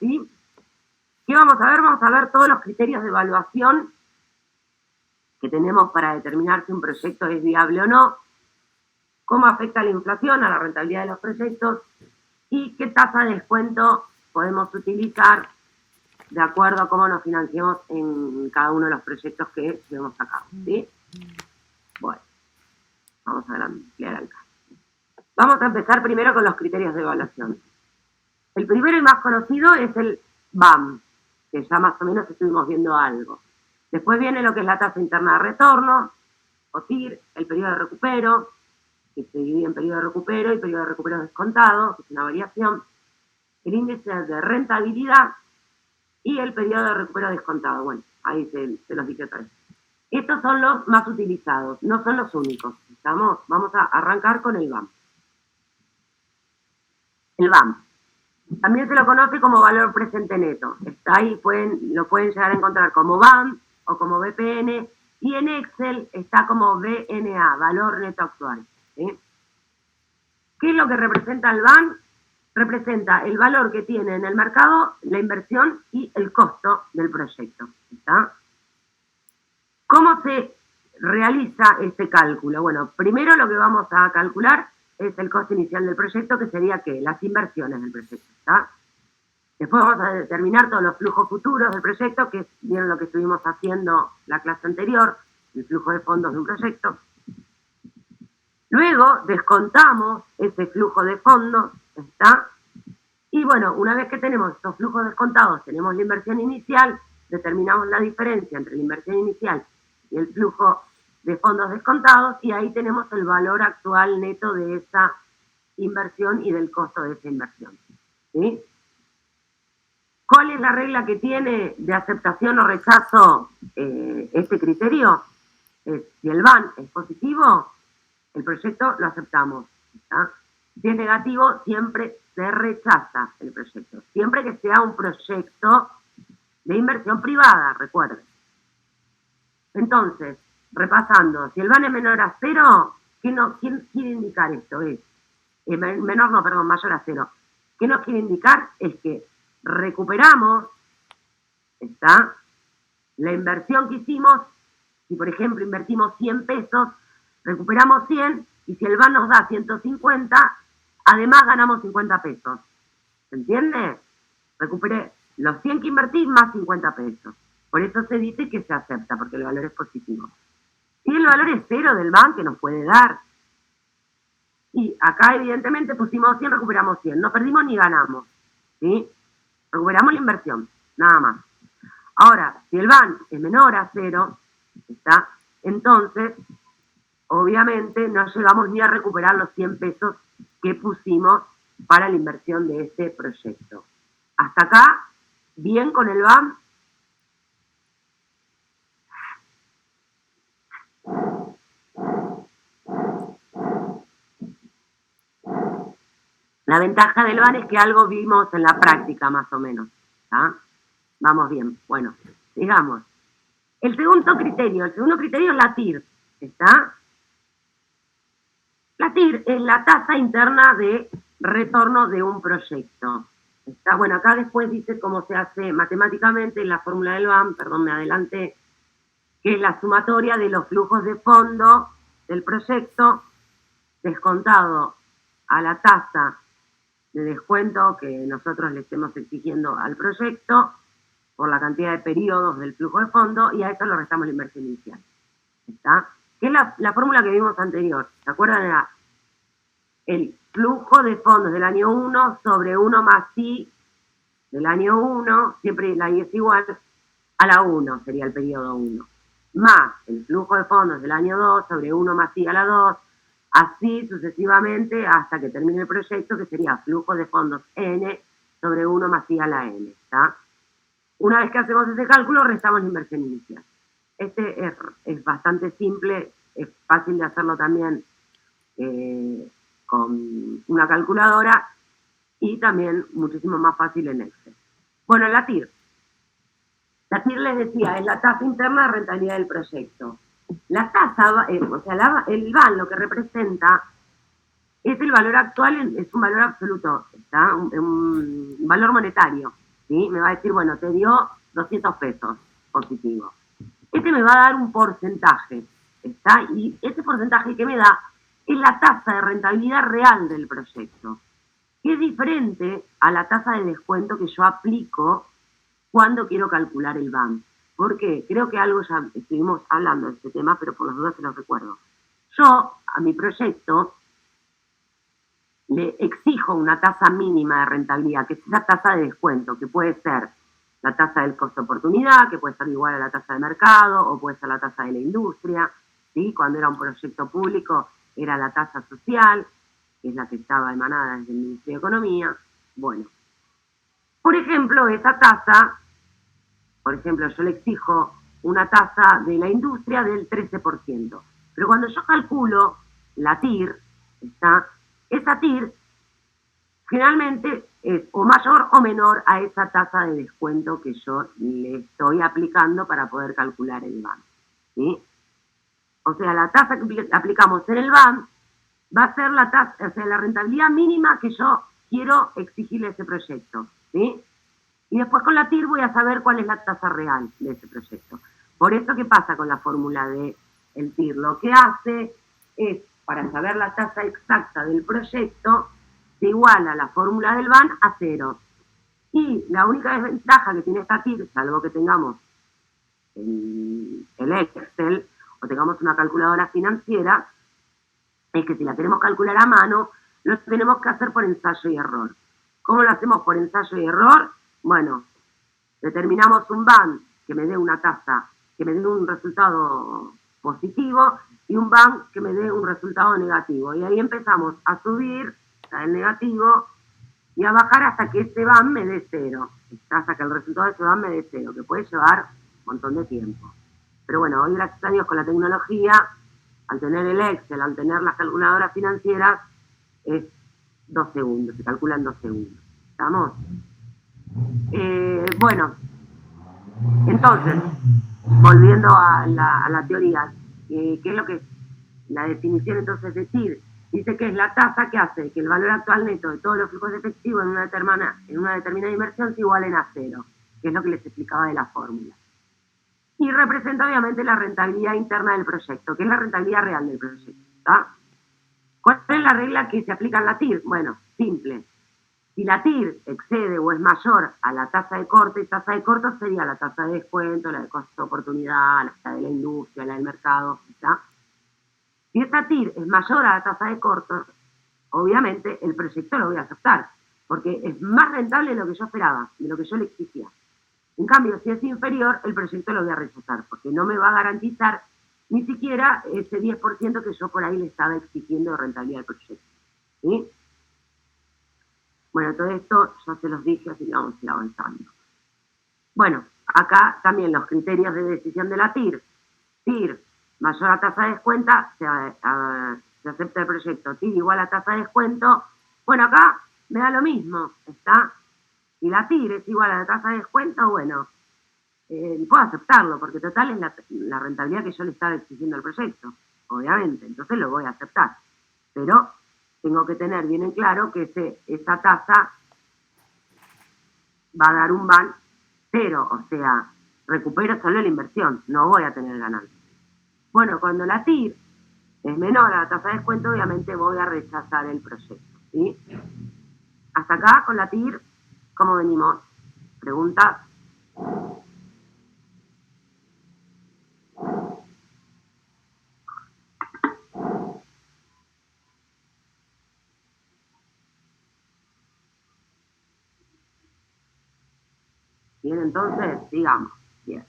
¿sí? ¿Qué vamos a ver? Vamos a ver todos los criterios de evaluación que tenemos para determinar si un proyecto es viable o no, cómo afecta la inflación a la rentabilidad de los proyectos y qué tasa de descuento podemos utilizar de acuerdo a cómo nos financiemos en cada uno de los proyectos que llevemos a cabo, ¿sí? Bueno, vamos a ampliar acá. Vamos a empezar primero con los criterios de evaluación. El primero y más conocido es el BAM, que ya más o menos estuvimos viendo algo. Después viene lo que es la tasa interna de retorno, o TIR, el periodo de recupero, que se divide en periodo de recupero y periodo de recupero descontado, que es una variación, el índice de rentabilidad y el periodo de recupero descontado. Bueno, ahí se los dije otra vez. Estos son los más utilizados, no son los únicos. Vamos a arrancar con el BAM. El BAM. También se lo conoce como valor presente neto. Está ahí, lo pueden llegar a encontrar como BAM o como BPN, y en Excel está como BNA, valor neto actual. ¿Sí? ¿Qué es lo que representa el BAM? Representa el valor que tiene en el mercado, la inversión y el costo del proyecto. ¿Está? ¿Cómo se realiza este cálculo? Bueno, primero lo que vamos a calcular es el costo inicial del proyecto, que sería ¿qué? Las inversiones del proyecto, ¿está? Después vamos a determinar todos los flujos futuros del proyecto, que vieron lo que estuvimos haciendo la clase anterior, el flujo de fondos de un proyecto. Luego descontamos ese flujo de fondos, ¿está? Y bueno, una vez que tenemos estos flujos descontados, tenemos la inversión inicial, determinamos la diferencia entre la inversión inicial y el flujo de fondos descontados, y ahí tenemos el valor actual neto de esa inversión y del costo de esa inversión. ¿Sí? ¿Cuál es la regla que tiene de aceptación o rechazo este criterio? Si el BAM es positivo, el proyecto lo aceptamos. ¿Está? Si es negativo, siempre se rechaza el proyecto. Siempre que sea un proyecto de inversión privada, recuerden. Entonces, repasando, si el BAM es menor a 0, ¿qué quiere indicar esto? Mayor a 0. ¿Qué nos quiere indicar? Es que recuperamos, ¿está? La inversión que hicimos. Si por ejemplo invertimos 100 pesos, recuperamos 100, y si el BAM nos da 150, además ganamos 50 pesos. ¿Se entiende? Recuperé los 100 que invertí más 50 pesos. Por eso se dice que se acepta, porque el valor es positivo. Si el valor es 0 del BAM, que nos puede dar, y acá evidentemente pusimos 100, recuperamos 100. No perdimos ni ganamos. ¿Sí? Recuperamos la inversión, nada más. Ahora, si el BAM es menor a 0, ¿está? Entonces, obviamente no llegamos ni a recuperar los 100 pesos que pusimos para la inversión de este proyecto. Hasta acá, bien con el BAM. La ventaja del BAM es que algo vimos en la práctica, más o menos. ¿Está? Vamos bien. Bueno, digamos. El segundo criterio es la TIR. ¿Está? La TIR es la tasa interna de retorno de un proyecto. ¿Está? Bueno, acá después dice cómo se hace matemáticamente en la fórmula del BAM, perdón, me adelanté, que es la sumatoria de los flujos de fondo del proyecto descontado a la tasa de descuento que nosotros le estemos exigiendo al proyecto por la cantidad de periodos del flujo de fondo, y a eso le restamos la inversión inicial. ¿Está? Que es la fórmula que vimos anterior. ¿Se acuerdan? Era el flujo de fondos del año 1 sobre 1 más I del año 1, siempre la I es igual a la 1, sería el periodo 1, más el flujo de fondos del año 2 sobre 1 más I a la 2, así sucesivamente hasta que termine el proyecto, que sería flujo de fondos N sobre 1 más I a la N. ¿Está? Una vez que hacemos ese cálculo, restamos la inversión inicial. Este es bastante simple, es fácil de hacerlo también con una calculadora, y también muchísimo más fácil en Excel. Bueno, la TIR. La TIR, les decía, es la tasa interna de rentabilidad del proyecto. La tasa, el BAM lo que representa es el valor actual, es un valor absoluto, ¿está? Un valor monetario, ¿sí? Me va a decir, bueno, te dio 200 pesos positivo. Este me va a dar un porcentaje, ¿está? Y ese porcentaje que me da es la tasa de rentabilidad real del proyecto, que es diferente a la tasa de descuento que yo aplico cuando quiero calcular el BAM. Porque creo que algo ya estuvimos hablando de este tema, pero por las dudas se los recuerdo. Yo, a mi proyecto, le exijo una tasa mínima de rentabilidad, que es esa tasa de descuento, que puede ser la tasa del costo de oportunidad, que puede ser igual a la tasa de mercado, o puede ser la tasa de la industria, ¿sí? Cuando era un proyecto público era la tasa social, que es la que estaba emanada desde el Ministerio de Economía. Bueno, por ejemplo, esa tasa, por ejemplo, yo le exijo una tasa de la industria del 13%, pero cuando yo calculo la TIR, esa TIR generalmente es o mayor o menor a esa tasa de descuento que yo le estoy aplicando para poder calcular el BAM, ¿sí? O sea, la tasa que aplicamos en el BAM va a ser la tasa, o sea, la rentabilidad mínima que yo quiero exigirle a ese proyecto, ¿sí? Y después con la TIR voy a saber cuál es la tasa real de ese proyecto. Por eso, ¿qué pasa con la fórmula de el TIR? Lo que hace es, para saber la tasa exacta del proyecto, se iguala la fórmula del BAN a 0. Y la única desventaja que tiene esta TIR, salvo que tengamos el Excel o tengamos una calculadora financiera, es que si la queremos calcular a mano, lo tenemos que hacer por ensayo y error. ¿Cómo lo hacemos por ensayo y error? Bueno, determinamos un BAN que me dé una tasa, que me dé un resultado positivo, y un BAN que me dé un resultado negativo. Y ahí empezamos a subir el negativo y a bajar hasta que ese BAN me dé 0. Hasta que el resultado de ese BAN me dé 0, que puede llevar un montón de tiempo. Pero bueno, hoy gracias a Dios con la tecnología, al tener el Excel, al tener las calculadoras financieras, es 2 segundos, se calcula en 2 segundos. ¿Estamos? Bueno, entonces, volviendo a la teoría, ¿qué es lo que es la definición entonces de TIR? Dice que es la tasa que hace que el valor actual neto de todos los flujos de efectivo en una determinada inversión se igualen a 0, que es lo que les explicaba de la fórmula. Y representa obviamente la rentabilidad interna del proyecto, que es la rentabilidad real del proyecto, ¿está? ¿Cuál es la regla que se aplica en la TIR? Bueno, simple. Si la TIR excede o es mayor a la tasa de corte sería la tasa de descuento, la de costo de oportunidad, la de la industria, la del mercado, ¿está? Si esta TIR es mayor a la tasa de corte, obviamente el proyecto lo voy a aceptar, porque es más rentable de lo que yo esperaba, de lo que yo le exigía. En cambio, si es inferior, el proyecto lo voy a rechazar, porque no me va a garantizar ni siquiera ese 10% que yo por ahí le estaba exigiendo de rentabilidad al proyecto, ¿sí? Bueno, todo esto ya se los dije, así que vamos a ir avanzando. Bueno, acá también los criterios de decisión de la TIR. TIR mayor a tasa de descuento, se acepta el proyecto. TIR igual a tasa de descuento. Bueno, acá me da lo mismo, ¿está? Si la TIR es igual a la tasa de descuento, bueno, puedo aceptarlo, porque total es la rentabilidad que yo le estaba exigiendo al proyecto, obviamente, entonces lo voy a aceptar. Pero tengo que tener bien en claro que esa tasa va a dar un BAN 0, o sea, recupero solo la inversión, no voy a tener ganancia. Bueno, cuando la TIR es menor a la tasa de descuento, obviamente voy a rechazar el proyecto, ¿sí? Hasta acá con la TIR, ¿cómo venimos? ¿Preguntas? Bien, entonces, digamos, bien.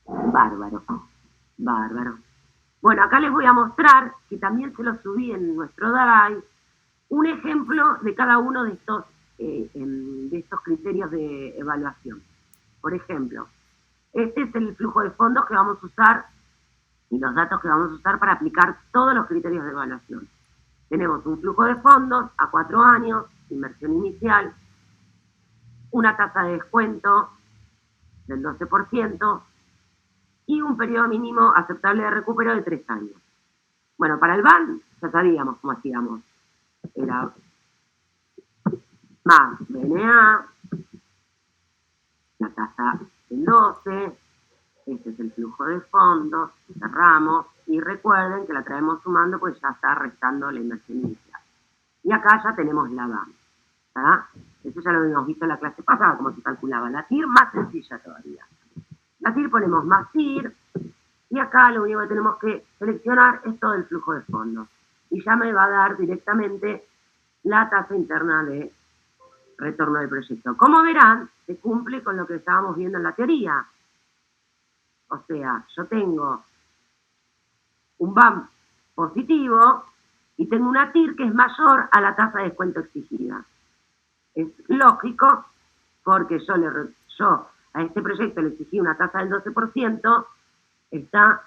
Bárbaro, bárbaro. Bueno, acá les voy a mostrar, que también se lo subí en nuestro Drive, un ejemplo de cada uno de estos criterios de evaluación. Por ejemplo, este es el flujo de fondos que vamos a usar y los datos que vamos a usar para aplicar todos los criterios de evaluación. Tenemos un flujo de fondos a 4 años, inversión inicial, una tasa de descuento del 12% y un periodo mínimo aceptable de recupero de 3 años. Bueno, para el BAN ya sabíamos cómo hacíamos. Era más BNA, la tasa del 12, este es el flujo de fondos, cerramos, y recuerden que la traemos sumando pues ya está restando la inversión inicial. Y acá ya tenemos la BAM, ¿está? Eso ya lo habíamos visto en la clase pasada, cómo se calculaba la TIR, más sencilla todavía. La TIR ponemos más TIR, y acá lo único que tenemos que seleccionar es todo el flujo de fondos. Y ya me va a dar directamente la tasa interna de retorno del proyecto. Como verán, se cumple con lo que estábamos viendo en la teoría. O sea, yo tengo un BAM positivo y tengo una TIR que es mayor a la tasa de descuento exigida. Es lógico porque yo a este proyecto le exigí una tasa del 12%, está,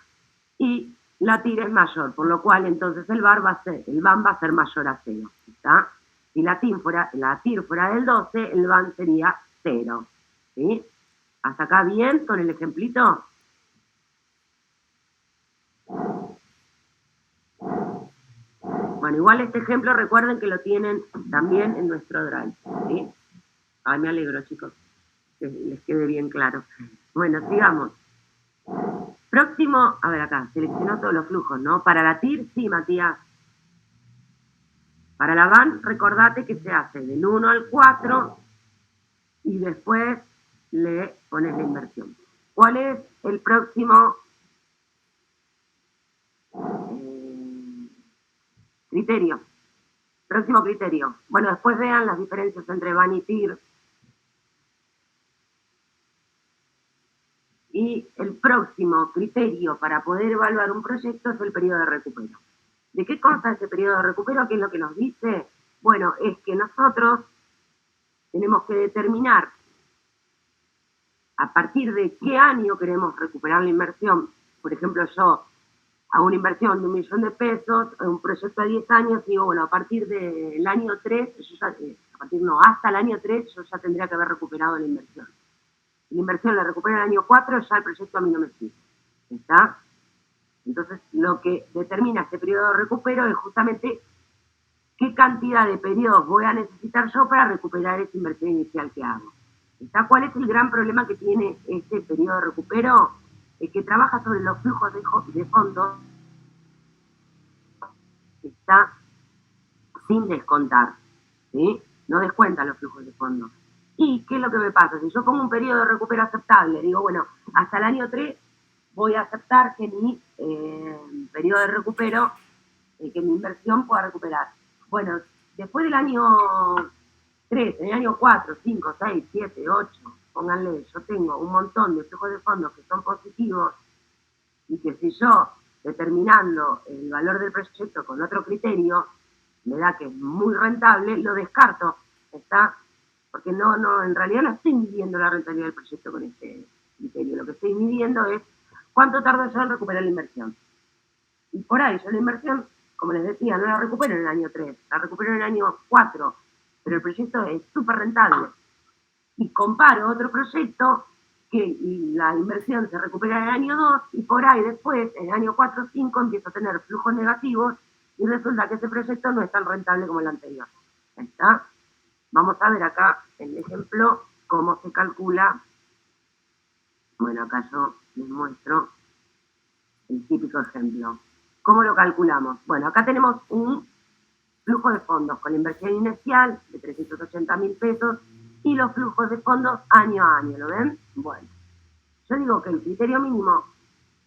y la TIR es mayor, por lo cual entonces el BAM va a ser mayor a 0, ¿está? Si la TIR fuera del 12, el BAM sería 0, ¿sí? ¿Hasta acá bien con el ejemplito? Bueno, igual este ejemplo recuerden que lo tienen también en nuestro Drive, ¿sí? Ay, me alegro, chicos, que les quede bien claro. Bueno, sigamos. Próximo, a ver acá, seleccionó todos los flujos, ¿no? Para la TIR, sí, Matías. Para la BAN, recordate que se hace del 1 al 4 y después le pones la inversión. ¿Cuál es el próximo criterio? Próximo criterio. Bueno, después vean las diferencias entre BAN y TIR. Y el próximo criterio para poder evaluar un proyecto es el periodo de recupero. ¿De qué consta ese periodo de recupero? ¿Qué es lo que nos dice? Bueno, es que nosotros tenemos que determinar a partir de qué año queremos recuperar la inversión. Por ejemplo, yo hago una inversión de 1 millón de pesos, un proyecto a 10 años, digo, bueno, a partir del año 3, hasta el año 3 yo ya tendría que haber recuperado la inversión. Si la inversión la recupero en el año 4, ya el proyecto a mí no me sirve. ¿Está? Entonces, lo que determina este periodo de recupero es justamente qué cantidad de periodos voy a necesitar yo para recuperar esa inversión inicial que hago. ¿Está? ¿Cuál es el gran problema que tiene este periodo de recupero? Es que trabaja sobre los flujos de fondos, está sin descontar, ¿sí? No descuenta los flujos de fondos. ¿Y qué es lo que me pasa? Si yo pongo un periodo de recupero aceptable, digo, bueno, hasta el año 3 voy a aceptar que mi periodo de recupero, que mi inversión pueda recuperar. Bueno, después del año 3, en el año 4, 5, 6, 7, 8, pónganle, yo tengo un montón de flujos de fondos que son positivos y que si yo, determinando el valor del proyecto con otro criterio, me da que es muy rentable, lo descarto, ¿está? Porque en realidad no estoy midiendo la rentabilidad del proyecto con este criterio. Lo que estoy midiendo es cuánto tardo yo en recuperar la inversión. Y por ahí yo la inversión, como les decía, no la recupero en el año 3, la recupero en el año 4, pero el proyecto es súper rentable. Y comparo otro proyecto que la inversión se recupera en el año 2 y por ahí después, en el año 4 o 5, empiezo a tener flujos negativos y resulta que ese proyecto no es tan rentable como el anterior. ¿Está? Vamos a ver acá en el ejemplo cómo se calcula. Bueno, acá yo les muestro el típico ejemplo. ¿Cómo lo calculamos? Bueno, acá tenemos un flujo de fondos con la inversión inicial de 380.000 pesos y los flujos de fondos año a año, ¿lo ven? Bueno, yo digo que el criterio mínimo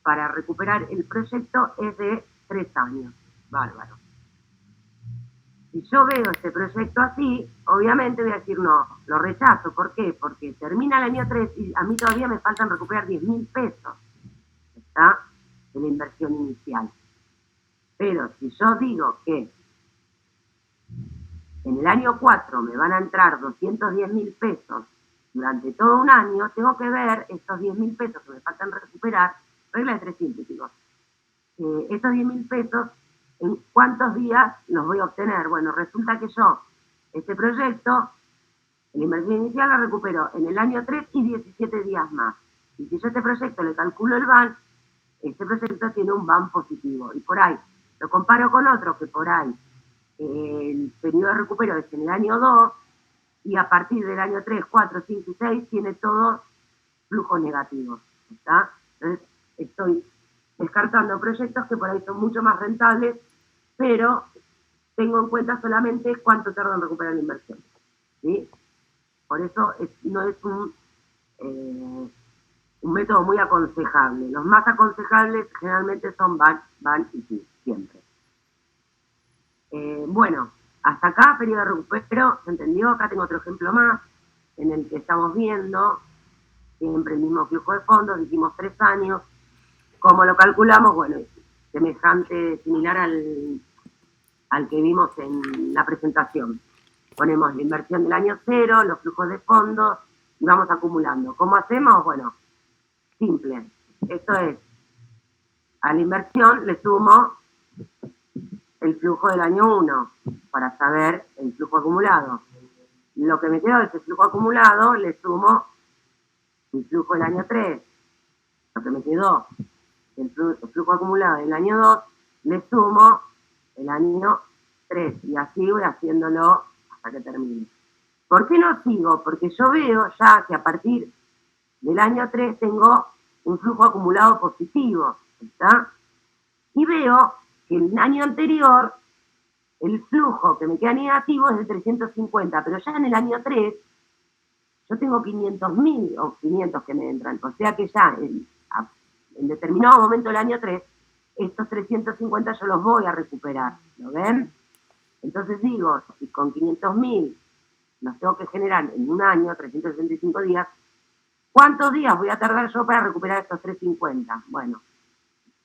para recuperar el proyecto es de 3 años. Bárbaro. Si yo veo este proyecto así, obviamente voy a decir no, lo rechazo. ¿Por qué? Porque termina el año 3 y a mí todavía me faltan recuperar 10.000 pesos, ¿está? De la inversión inicial. Pero si yo digo que en el año 4 me van a entrar 210.000 pesos durante todo un año, tengo que ver estos 10.000 pesos que me faltan recuperar, regla de 3 científicos, estos 10.000 pesos, ¿en cuántos días los voy a obtener? Bueno, resulta que yo, este proyecto, la inversión inicial la recupero en el año 3 y 17 días más. Y si yo a este proyecto le calculo el BAN, este proyecto tiene un BAN positivo. Y por ahí, lo comparo con otro que por ahí el periodo de recupero es en el año 2 y a partir del año 3, 4, 5 y 6 tiene todos flujos negativos, ¿está? Entonces estoy descartando proyectos que por ahí son mucho más rentables, pero tengo en cuenta solamente cuánto tarda en recuperar la inversión, ¿sí? Por eso no es un método muy aconsejable. Los más aconsejables generalmente son van y sí, siempre. Bueno, hasta acá, periodo de recupero, ¿se entendió? Acá tengo otro ejemplo más, en el que estamos viendo siempre el mismo flujo de fondos, dijimos 3 años. ¿Cómo lo calculamos? Bueno, semejante, similar al que vimos en la presentación. Ponemos la inversión del año 0, los flujos de fondos y vamos acumulando. ¿Cómo hacemos? Bueno, simple. Esto es, a la inversión le sumo el flujo del año 1 para saber el flujo acumulado. Lo que me quedó de ese flujo acumulado le sumo el flujo del año 3. Lo que me quedó el flujo acumulado del año 2 le sumo el año 3 y así voy haciéndolo hasta que termine. ¿Por qué no sigo? Porque yo veo ya que a partir del año 3 tengo un flujo acumulado positivo, ¿está? Y veo que el año anterior el flujo que me queda negativo es de 350, pero ya en el año 3 yo tengo 500.000 o 500 que me entran, o sea que ya en determinado momento del año 3 estos 350 yo los voy a recuperar, ¿lo ven? Entonces digo, si con 500.000 los tengo que generar en un año, 365 días, ¿cuántos días voy a tardar yo para recuperar estos 350? Bueno,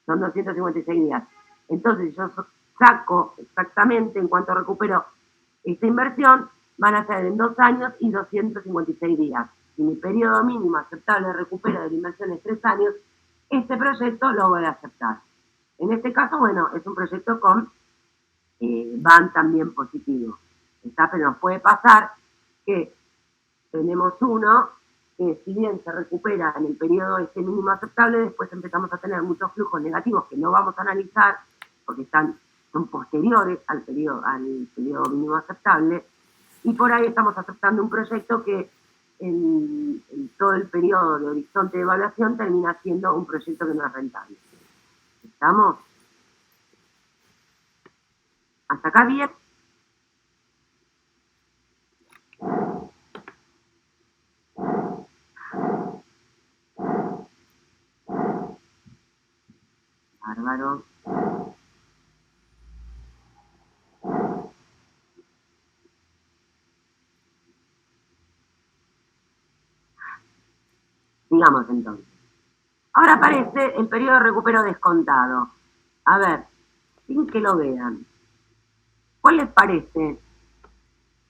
son 256 días. Entonces yo saco exactamente en cuanto recupero esta inversión, van a ser en 2 años y 256 días. Si mi periodo mínimo aceptable de recupero de la inversión es 3 años, este proyecto lo voy a aceptar. En este caso, bueno, es un proyecto con van también positivo, ¿está? Pero nos puede pasar que tenemos uno que si bien se recupera en el periodo este mínimo aceptable, después empezamos a tener muchos flujos negativos que no vamos a analizar porque son posteriores al periodo mínimo aceptable, y por ahí estamos aceptando un proyecto que en todo el periodo de horizonte de evaluación termina siendo un proyecto que no es rentable. ¿Estamos? ¿Hasta acá bien? Bárbaro. Sigamos entonces. Ahora aparece el periodo de recupero descontado. A ver, sin que lo vean, ¿cuál les parece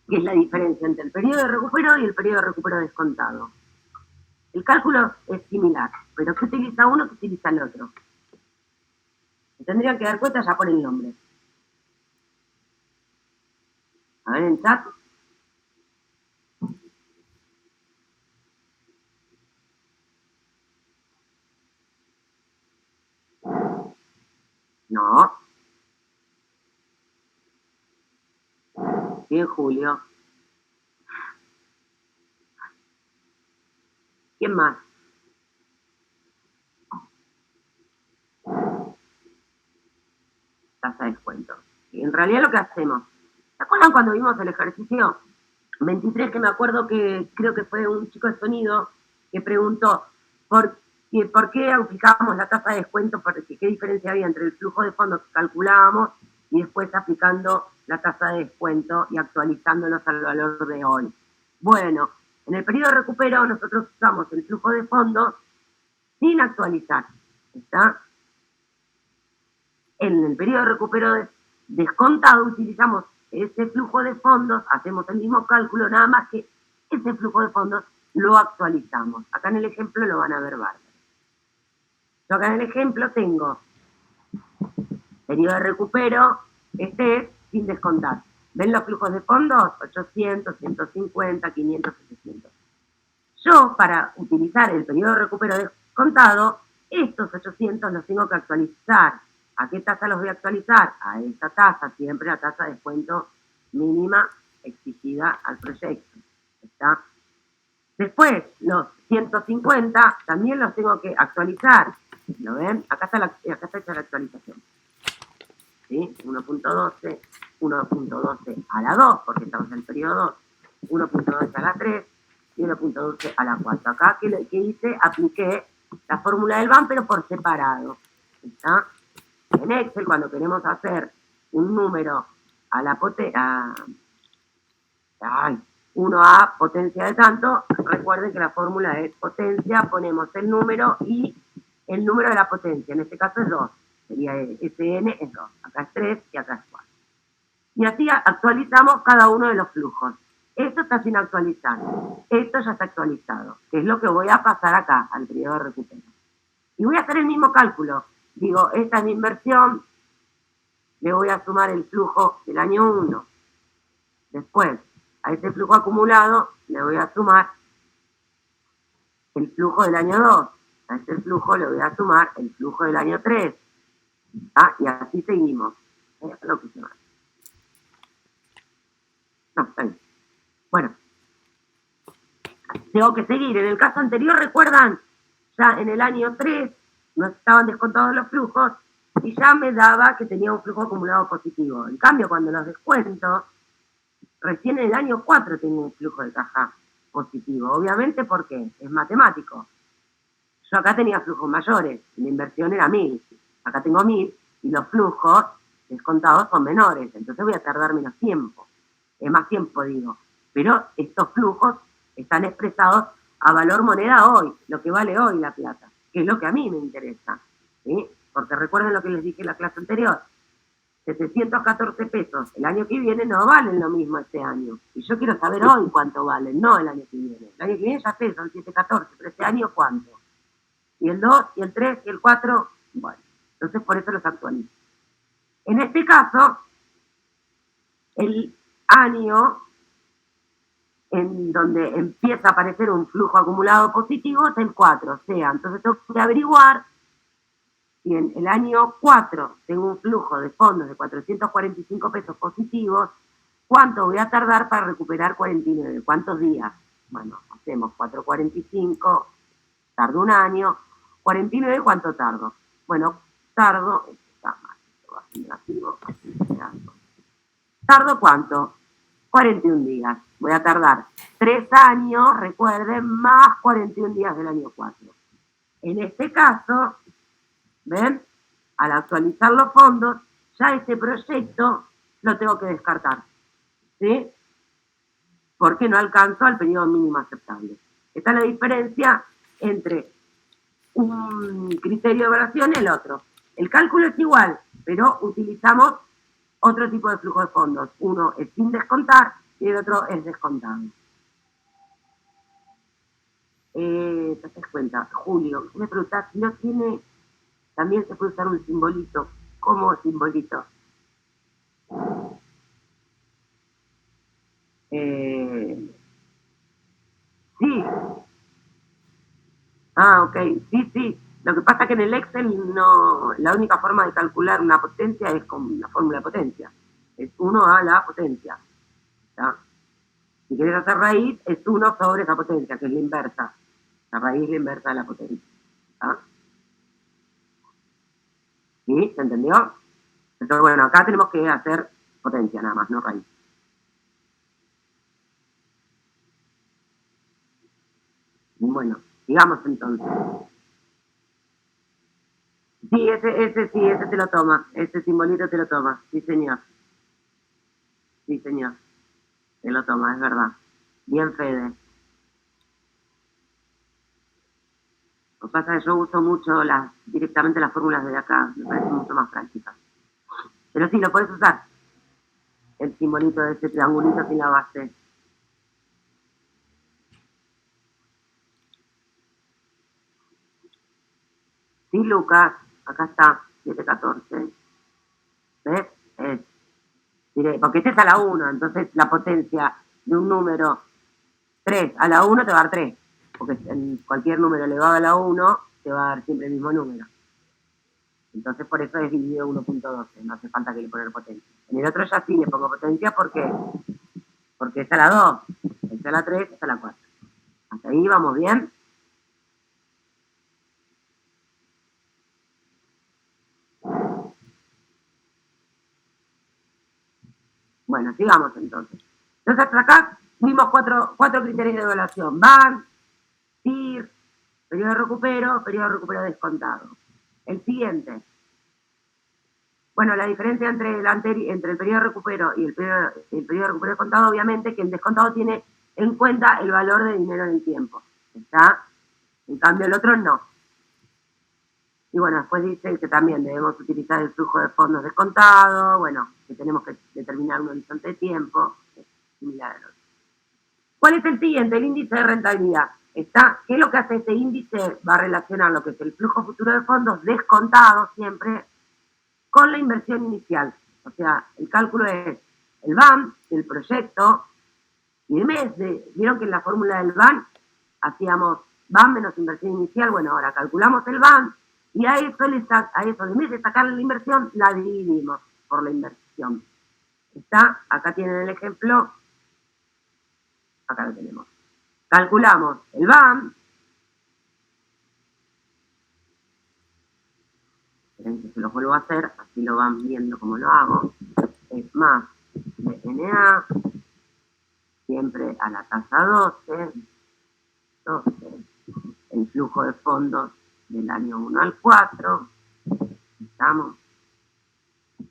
que es la diferencia entre el periodo de recupero y el periodo de recupero descontado? El cálculo es similar, pero ¿qué utiliza uno, qué utiliza el otro? Se tendrían que dar cuenta ya por el nombre. A ver en chat. No. Bien, Julio. ¿Quién más? Tasa de descuento. Y en realidad lo que hacemos, ¿se acuerdan cuando vimos el ejercicio 23, que me acuerdo que creo que fue un chico de sonido que preguntó por qué aplicábamos la tasa de descuento, porque qué diferencia había entre el flujo de fondos que calculábamos y después aplicando la tasa de descuento y actualizándolos al valor de hoy? Bueno, en el periodo de recupero nosotros usamos el flujo de fondos sin actualizar, ¿está? En el periodo de recupero descontado utilizamos ese flujo de fondos, hacemos el mismo cálculo, nada más que ese flujo de fondos lo actualizamos. Acá en el ejemplo lo van a ver bárbaro. Yo acá en el ejemplo tengo periodo de recupero, este es sin descontar. ¿Ven los flujos de fondos? 800, 150, 500, 700. Yo, para utilizar el periodo de recupero descontado, estos 800 los tengo que actualizar. ¿A qué tasa los voy a actualizar? A esta tasa, siempre la tasa de descuento mínima exigida al proyecto. ¿Está? Después, los 150 también los tengo que actualizar. ¿Lo ven? Acá está hecha la actualización. ¿Sí? 1.12, 1.12 a la 2, porque estamos en el periodo 2, 1.12 a la 3 y 1.12 a la 4. Acá, ¿qué hice? Apliqué la fórmula del BAM, pero por separado. ¿Está? En Excel, cuando queremos hacer un número a la potencia, 1A potencia de tanto, recuerden que la fórmula es potencia, ponemos el número y el número de la potencia, en este caso es 2, sería Sn es 2, acá es 3 y acá es 4. Y así actualizamos cada uno de los flujos. Esto está sin actualizar, esto ya está actualizado, que es lo que voy a pasar acá, al periodo de recupero. Y voy a hacer el mismo cálculo, digo, esta es mi inversión, le voy a sumar el flujo del año 1, después a ese flujo acumulado le voy a sumar el flujo del año 2. A este flujo le voy a sumar el flujo del año 3. Y así seguimos. Lo que se va. No, está bien. Bueno, tengo que seguir. En el caso anterior, ¿recuerdan? Ya en el año 3 no estaban descontados los flujos y ya me daba que tenía un flujo acumulado positivo. En cambio, cuando los descuento, recién en el año 4 tengo un flujo de caja positivo. Obviamente, porque es matemático. Yo acá tenía flujos mayores, la inversión era 1000. Acá tengo 1000 y los flujos descontados son menores, entonces voy a tardar menos tiempo. Es más tiempo, digo. Pero estos flujos están expresados a valor moneda hoy, lo que vale hoy la plata, que es lo que a mí me interesa. ¿Sí? Porque recuerden lo que les dije en la clase anterior. 714 pesos el año que viene no valen lo mismo este año. Y yo quiero saber hoy cuánto valen, no el año que viene. El año que viene ya sé, son 714, pero este año cuánto. Y el 2, y el 3, y el 4, bueno, entonces por eso los actualizo. En este caso, el año en donde empieza a aparecer un flujo acumulado positivo es el 4, o sea, entonces tengo que averiguar si en el año 4 tengo un flujo de fondos de 445 pesos positivos, ¿cuánto voy a tardar para recuperar 49? ¿Cuántos días? Bueno, hacemos 445, tardo un año, 49, ¿cuánto tardo? Bueno, tardo, ¿tardo cuánto? 41 días. Voy a tardar 3 años, recuerden, más 41 días del año 4. En este caso, ¿ven? Al actualizar los fondos, ya este proyecto lo tengo que descartar. ¿Sí? Porque no alcanzo al periodo mínimo aceptable. Esta es la diferencia entre un criterio de evaluación y el otro. El cálculo es igual, pero utilizamos otro tipo de flujo de fondos. Uno es sin descontar y el otro es descontado. ¿Te das cuenta? Julio, me preguntás si no tiene, también se puede usar un simbolito. ¿Cómo simbolito? Sí. Ok, sí. Lo que pasa es que en el Excel no, la única forma de calcular una potencia es con la fórmula de potencia. Es 1 a la potencia. ¿Está? Si querés hacer raíz, es 1 sobre esa potencia, que es la inversa. La raíz es la inversa de la potencia. ¿Está? ¿Sí? ¿Se entendió? Entonces, bueno, acá tenemos que hacer potencia nada más, no raíz. Bueno, digamos entonces. Sí, ese te lo toma. Ese simbolito te lo toma. Sí, señor. Sí, señor. Te lo toma, es verdad. Bien, Fede. Lo que pasa es que yo uso mucho directamente las fórmulas de acá. Me parecen mucho más prácticas. Pero sí, lo puedes usar. El simbolito de ese triangulito sin la base. Sí, Lucas. Acá está. 714. ¿Ves? Porque este es a la 1, entonces la potencia de un número 3 a la 1 te va a dar 3, porque en cualquier número elevado a la 1 te va a dar siempre el mismo número. Entonces por eso es dividido 1.12, no hace falta que le ponga potencia. En el otro ya sí le pongo potencia porque es a la 2, Está la 3, está la 4. Hasta ahí vamos bien. Bueno, sigamos entonces. Entonces hasta acá vimos cuatro criterios de evaluación. VAN, TIR, periodo de recupero descontado. El siguiente. Bueno, la diferencia entre el periodo de recupero y el periodo de recupero descontado, obviamente, que el descontado tiene en cuenta el valor de dinero en el tiempo. ¿Está? En cambio, el otro no. Y bueno, después dice que también debemos utilizar el flujo de fondos descontado, bueno, que tenemos que determinar un horizonte de tiempo, similar al otro. ¿Cuál es el siguiente? El índice de rentabilidad. ¿Está? ¿Qué es lo que hace este índice? Va a relacionar lo que es el flujo futuro de fondos descontado siempre con la inversión inicial. O sea, el cálculo es el BAM, el proyecto, y el mes. Vieron que en la fórmula del BAM hacíamos BAM menos inversión inicial. Bueno, ahora calculamos el BAM y a eso, en vez de sacarle la inversión, la dividimos por la inversión. ¿Está? Acá tienen el ejemplo. Acá lo tenemos. Calculamos el BAM. Esperen que se los vuelvo a hacer, así lo van viendo como lo hago. Es más DNA, siempre a la tasa 12, el flujo de fondos del año 1 al 4, ¿estamos?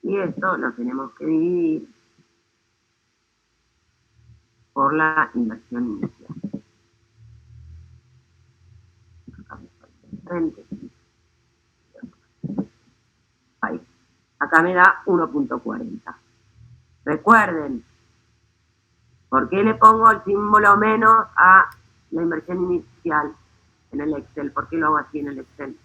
Y esto lo tenemos que dividir por la inversión inicial. Acá me falta el frente. Ahí. Acá me da 1.40. Recuerden, ¿por qué le pongo el símbolo menos a la inversión inicial en el Excel? ¿Por qué lo hago así en el Excel?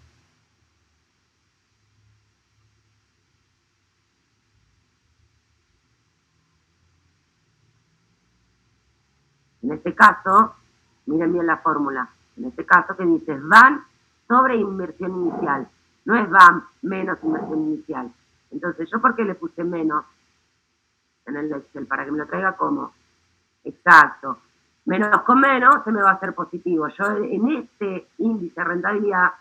En este caso, miren bien la fórmula. En este caso que dice VAN sobre inversión inicial. No es VAN menos inversión inicial. Entonces, ¿yo por qué le puse menos en el Excel? Para que me lo traiga como exacto. Menos con menos se me va a hacer positivo. Yo en este índice de rentabilidad,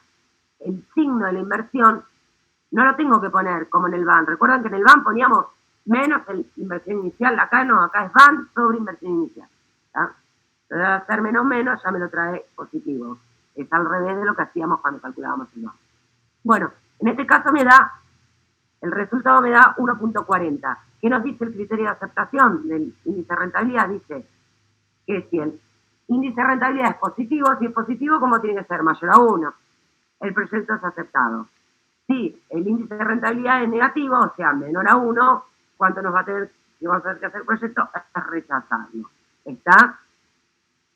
el signo de la inversión no lo tengo que poner como en el VAN. Recuerdan que en el VAN poníamos menos inversión inicial. Acá no, acá es VAN sobre inversión inicial. ¿Está? Pero al hacer menos menos ya me lo trae positivo. Es al revés de lo que hacíamos cuando calculábamos el VAN. Bueno, en este caso el resultado me da 1.40. ¿Qué nos dice el criterio de aceptación del índice de rentabilidad? Dice que si el índice de rentabilidad es positivo, si es positivo, ¿cómo tiene que ser? Mayor a 1. El proyecto es aceptado. Si el índice de rentabilidad es negativo, o sea, menor a 1, ¿cuánto nos va a tener que hacer el proyecto? Es rechazarlo. ¿Está?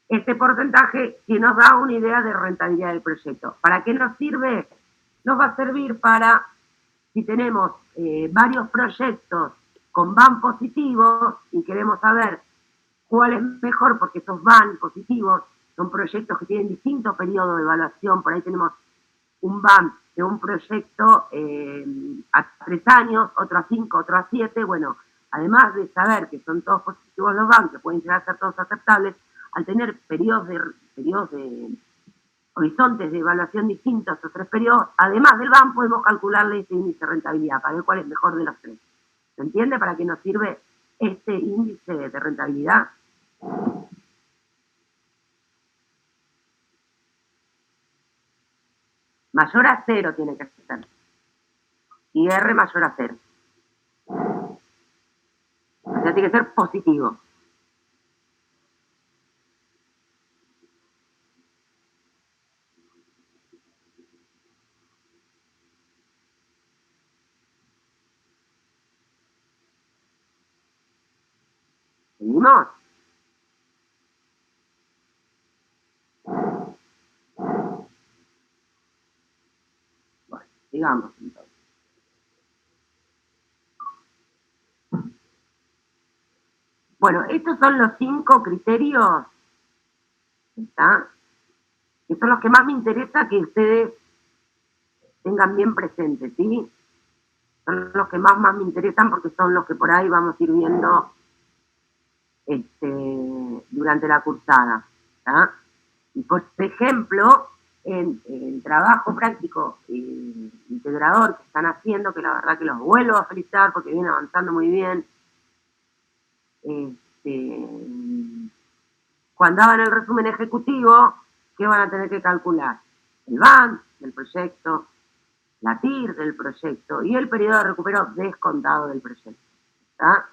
Este porcentaje que nos da una idea de rentabilidad del proyecto. ¿Para qué nos sirve? Nos va a servir para, si tenemos varios proyectos con VAN positivos y queremos saber cuál es mejor, porque esos VAN positivos son proyectos que tienen distintos periodos de evaluación. Por ahí tenemos un VAN de un proyecto a 3 años, otro a 5, otro a 7. Bueno, además de saber que son todos positivos los VAN, que pueden llegar a ser todos aceptables, al tener periodos de horizontes de evaluación distintos, estos 3 periodos, además del VAN podemos calcularle este índice de rentabilidad, para ver cuál es mejor de los 3. ¿Se entiende para qué nos sirve este índice de rentabilidad? Mayor a 0 tiene que ser. Y R mayor a 0. O sea, tiene que ser positivo. ¿Seguimos? Bueno, sigamos entonces. Bueno, estos son los 5 criterios, ¿está? Que son los que más me interesa que ustedes tengan bien presentes, ¿sí? Son los que más me interesan porque son los que por ahí vamos a ir viendo durante la cursada. ¿Tá? Y por ejemplo, en el trabajo práctico integrador que están haciendo, que la verdad que los vuelvo a felicitar porque vienen avanzando muy bien, cuando hagan el resumen ejecutivo, ¿qué van a tener que calcular? El BAN del proyecto, la TIR del proyecto y el periodo de recupero descontado del proyecto. ¿Tá?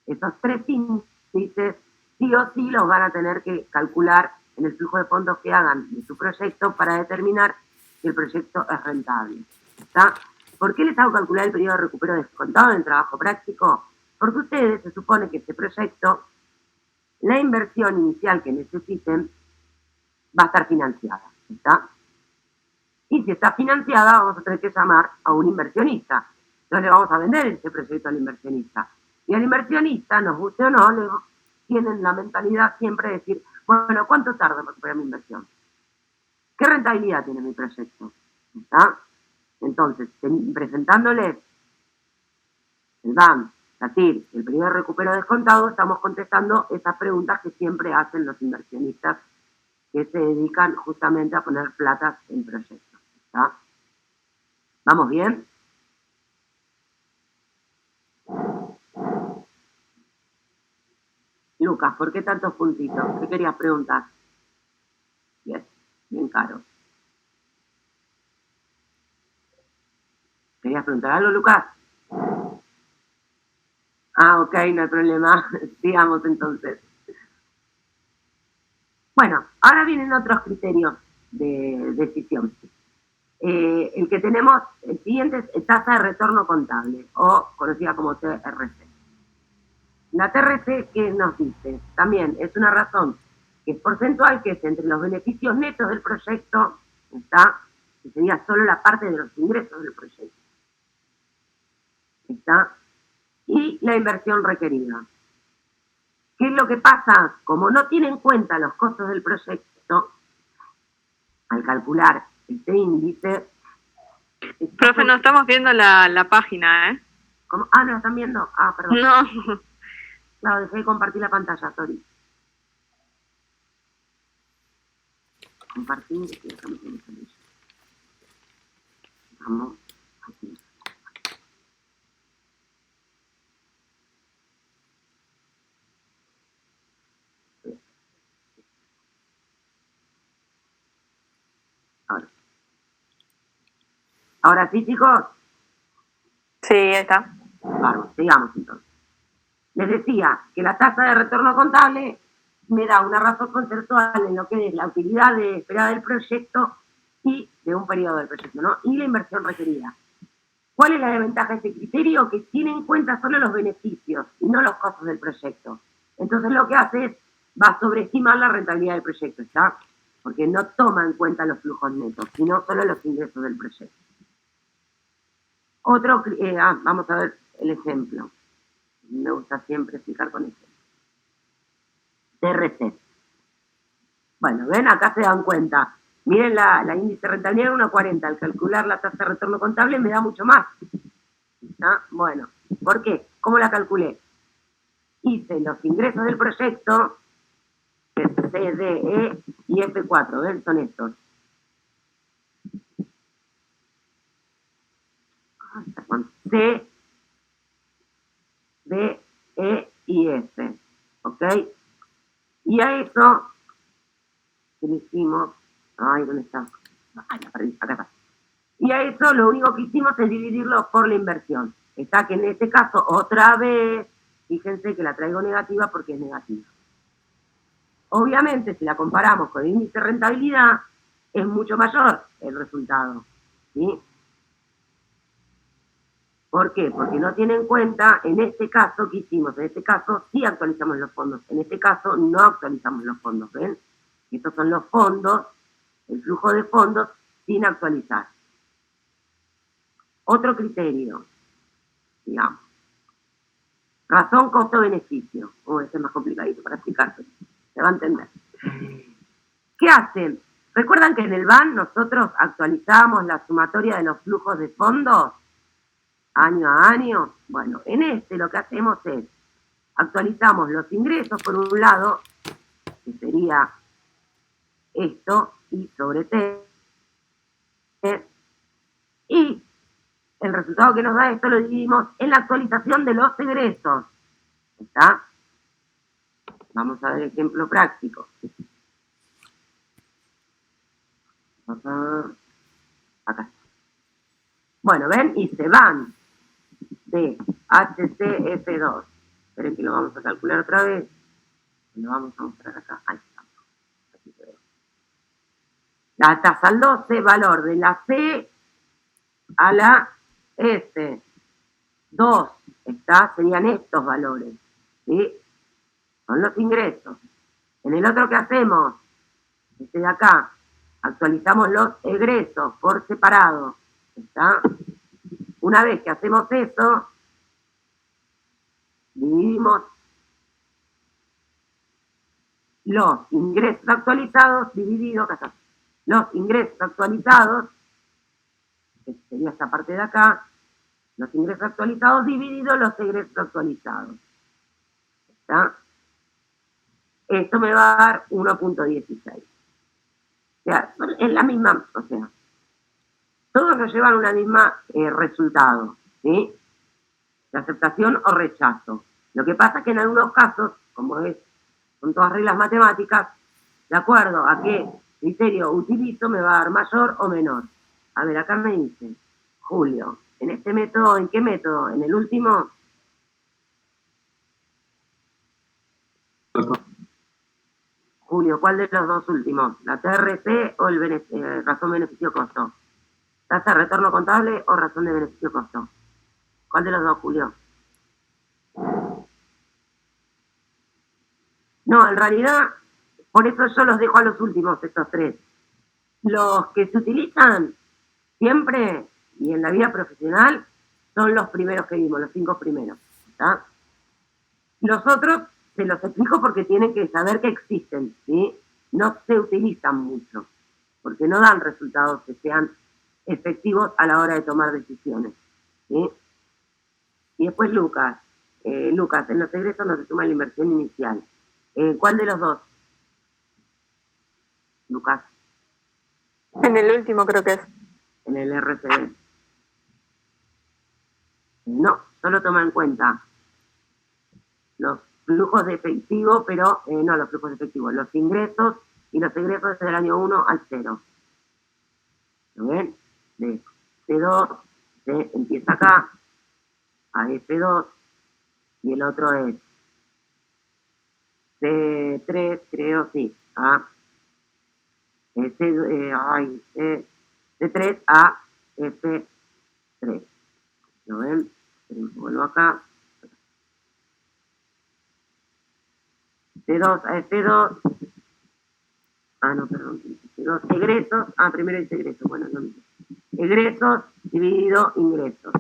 Esos tres índices sí o sí los van a tener que calcular en el flujo de fondos que hagan de su proyecto para determinar si el proyecto es rentable. ¿Tá? ¿Por qué les hago calcular el periodo de recupero descontado en el trabajo práctico? Porque ustedes se supone que este proyecto, la inversión inicial que necesiten, va a estar financiada. ¿Está? Y si está financiada, vamos a tener que llamar a un inversionista. Entonces le vamos a vender este proyecto al inversionista. Y al inversionista, nos guste o no, tienen la mentalidad siempre de decir, bueno, ¿cuánto tarda en recuperar mi inversión? ¿Qué rentabilidad tiene mi proyecto? ¿Está? Entonces, presentándoles el BAM, la TIR, el periodo de recupero descontado, estamos contestando esas preguntas que siempre hacen los inversionistas que se dedican justamente a poner plata en proyectos. ¿Está? ¿Vamos bien? Lucas, ¿por qué tantos puntitos? ¿Qué querías preguntar? Bien caro. ¿Querías preguntar algo, Lucas? Ah, ok, no hay problema. Sigamos entonces. Bueno, ahora vienen otros criterios de decisión. El que tenemos, el siguiente es tasa de retorno contable, o conocida como TRC. La TRC, ¿qué nos dice? También es una razón que es porcentual, que es entre los beneficios netos del proyecto, ¿está? Que sería solo la parte de los ingresos del proyecto, ¿está? Y la inversión requerida. ¿Qué es lo que pasa? Como no tiene en cuenta los costos del proyecto, al calcular este índice... Profe, no estamos viendo la página, ¿eh? ¿Cómo? Ah, ¿no la están viendo? Ah, perdón. No. Claro, dejé de compartir la pantalla, sorry. Compartir, vamos, aquí. Ahora sí, chicos. Sí, ahí está. Vamos, sigamos entonces. Les decía que la tasa de retorno contable me da una razón conceptual en lo que es la utilidad esperada del proyecto y de un periodo del proyecto, ¿no? Y la inversión requerida. ¿Cuál es la desventaja de este criterio? Que tiene en cuenta solo los beneficios y no los costos del proyecto. Entonces lo que hace es, va a sobreestimar la rentabilidad del proyecto, ¿está? Porque no toma en cuenta los flujos netos, sino solo los ingresos del proyecto. Otro, vamos a ver el ejemplo. Me gusta siempre explicar con ejemplo. TRC. Bueno, ven, acá se dan cuenta. Miren la índice de rentabilidad 1,40. Al calcular la tasa de retorno contable me da mucho más. ¿Ah? Bueno, ¿por qué? ¿Cómo la calculé? Hice los ingresos del proyecto, que es C, D, E y F4, ¿ven? Son estos. C, D, E y F. ¿Ok? Y a eso, ¿qué le hicimos? Ay, ¿dónde está? Ay, la perdí, acá está. Y a eso lo único que hicimos es dividirlo por la inversión. Está que en este caso, otra vez, fíjense que la traigo negativa porque es negativa. Obviamente, si la comparamos con el índice de rentabilidad, es mucho mayor el resultado. ¿Sí? ¿Por qué? Porque no tiene en cuenta, en este caso, ¿qué hicimos? En este caso sí actualizamos los fondos. En este caso no actualizamos los fondos, ¿ven? Estos son los fondos, el flujo de fondos sin actualizar. Otro criterio, digamos. Razón, costo, beneficio. Este es más complicadito para explicarte. Se va a entender. ¿Qué hacen? ¿Recuerdan que en el BAN nosotros actualizamos la sumatoria de los flujos de fondos año a año? Bueno, en este lo que hacemos es Actualizamos los ingresos por un lado, que sería esto, y sobre T, y el resultado que nos da esto lo dividimos en la actualización de los egresos. ¿Está? Vamos a ver ejemplo práctico. Acá. Bueno, ven, y se van de HCF2. Esperen que lo vamos a calcular otra vez. Lo vamos a mostrar acá. Ahí está. Aquí se ve. La tasa al 12, valor de la C a la S. 2, ¿está? Serían estos valores, ¿sí? Son los ingresos. En el otro que hacemos, este de acá, actualizamos los egresos por separado, ¿está? Una vez que hacemos eso, dividimos los ingresos actualizados divididos, acá está, los ingresos actualizados, que sería esta parte de acá, los ingresos actualizados divididos los egresos actualizados, ¿está? Esto me va a dar 1.16. O sea, es la misma, o sea, todos nos llevan una misma resultado, ¿sí? De aceptación o rechazo. Lo que pasa es que en algunos casos, como es, son todas reglas matemáticas, de acuerdo a qué criterio utilizo, me va a dar mayor o menor. A ver, acá me dice, Julio, en este método, ¿en qué método? ¿En el último? Julio, ¿cuál de los dos últimos? ¿La TRC o el razón beneficio-costo? ¿Tasa de retorno contable o razón de beneficio-costo? ¿Cuál de los dos, Julio? No, en realidad, por eso yo los dejo a los últimos, estos tres. Los que se utilizan siempre y en la vida profesional son los primeros que vimos, los 5 primeros. ¿Está? Los otros se los explico porque tienen que saber que existen, ¿sí? No se utilizan mucho, porque no dan resultados que sean efectivos a la hora de tomar decisiones, ¿sí? Y después Lucas. Lucas, en los egresos no se suma la inversión inicial. ¿Cuál de los dos? Lucas. En el último creo que es. En el RCB. No, solo toma en cuenta los flujos de efectivo, pero no los flujos de efectivo, los ingresos y los egresos desde el año 1 al 0. ¿Lo ven? De C2 se empieza acá, a F2, y el otro es C3, creo, sí, a C3 a F3. ¿Lo ven? Vuelvo acá. C2 a F2. Ah, no, perdón. C2, egresos. Ah, primero dice egresos. Bueno, no mismo. Egresos dividido ingresos.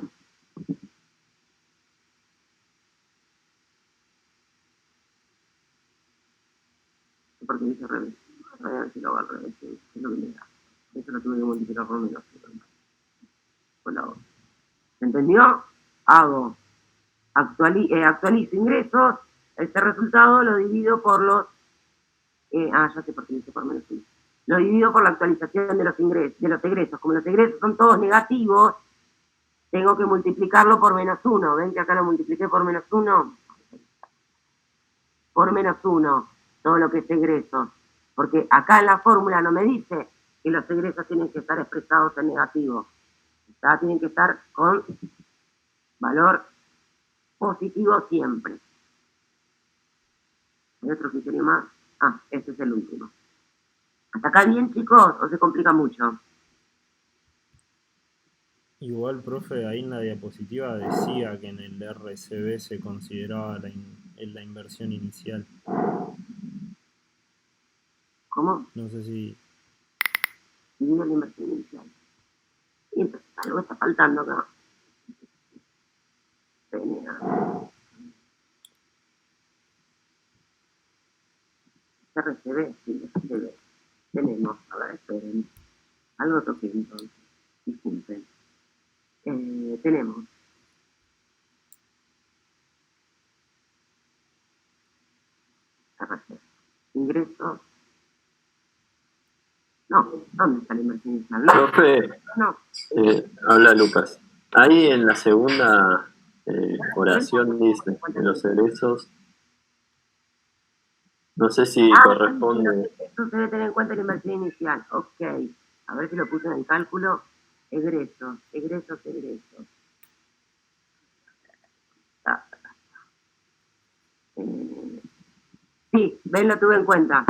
Porque dice al revés. A ver si lo hago al revés. Es lo que me da. Eso lo tuve que multiplicar por menos. Con la otra. ¿Se entendió? Hago. Actualizo ingresos. Este resultado lo divido por los... ya sé por qué dice por menos 1. Lo divido por la actualización de los egresos. Como los egresos son todos negativos, tengo que multiplicarlo por menos 1. ¿Ven que acá lo multipliqué por menos 1? Por menos 1, todo lo que es egreso. Porque acá en la fórmula no me dice que los egresos tienen que estar expresados en negativo. Tienen que estar con valor positivo siempre. ¿Hay otro criterio más? Ah, este es el último. ¿Hasta acá bien, chicos? ¿O se complica mucho? Igual, profe, ahí en la diapositiva decía que en el RCB se consideraba la inversión inicial. ¿Cómo? No sé si... Divide la inversión inicial. Y entonces algo está faltando acá. RCB, sí, RCB. Tenemos, a ver, esperen. Algo toqué entonces. Disculpen. Tenemos RCB. Ingresos. No, ¿dónde está la inversión inicial? No. Profe, No. habla Lucas. Ahí en la segunda oración dice de los egresos, no sé si corresponde. Esto se debe tener en cuenta la inversión inicial. Ok. A ver si lo puse en el cálculo. Egresos. Sí, B lo tuve en cuenta.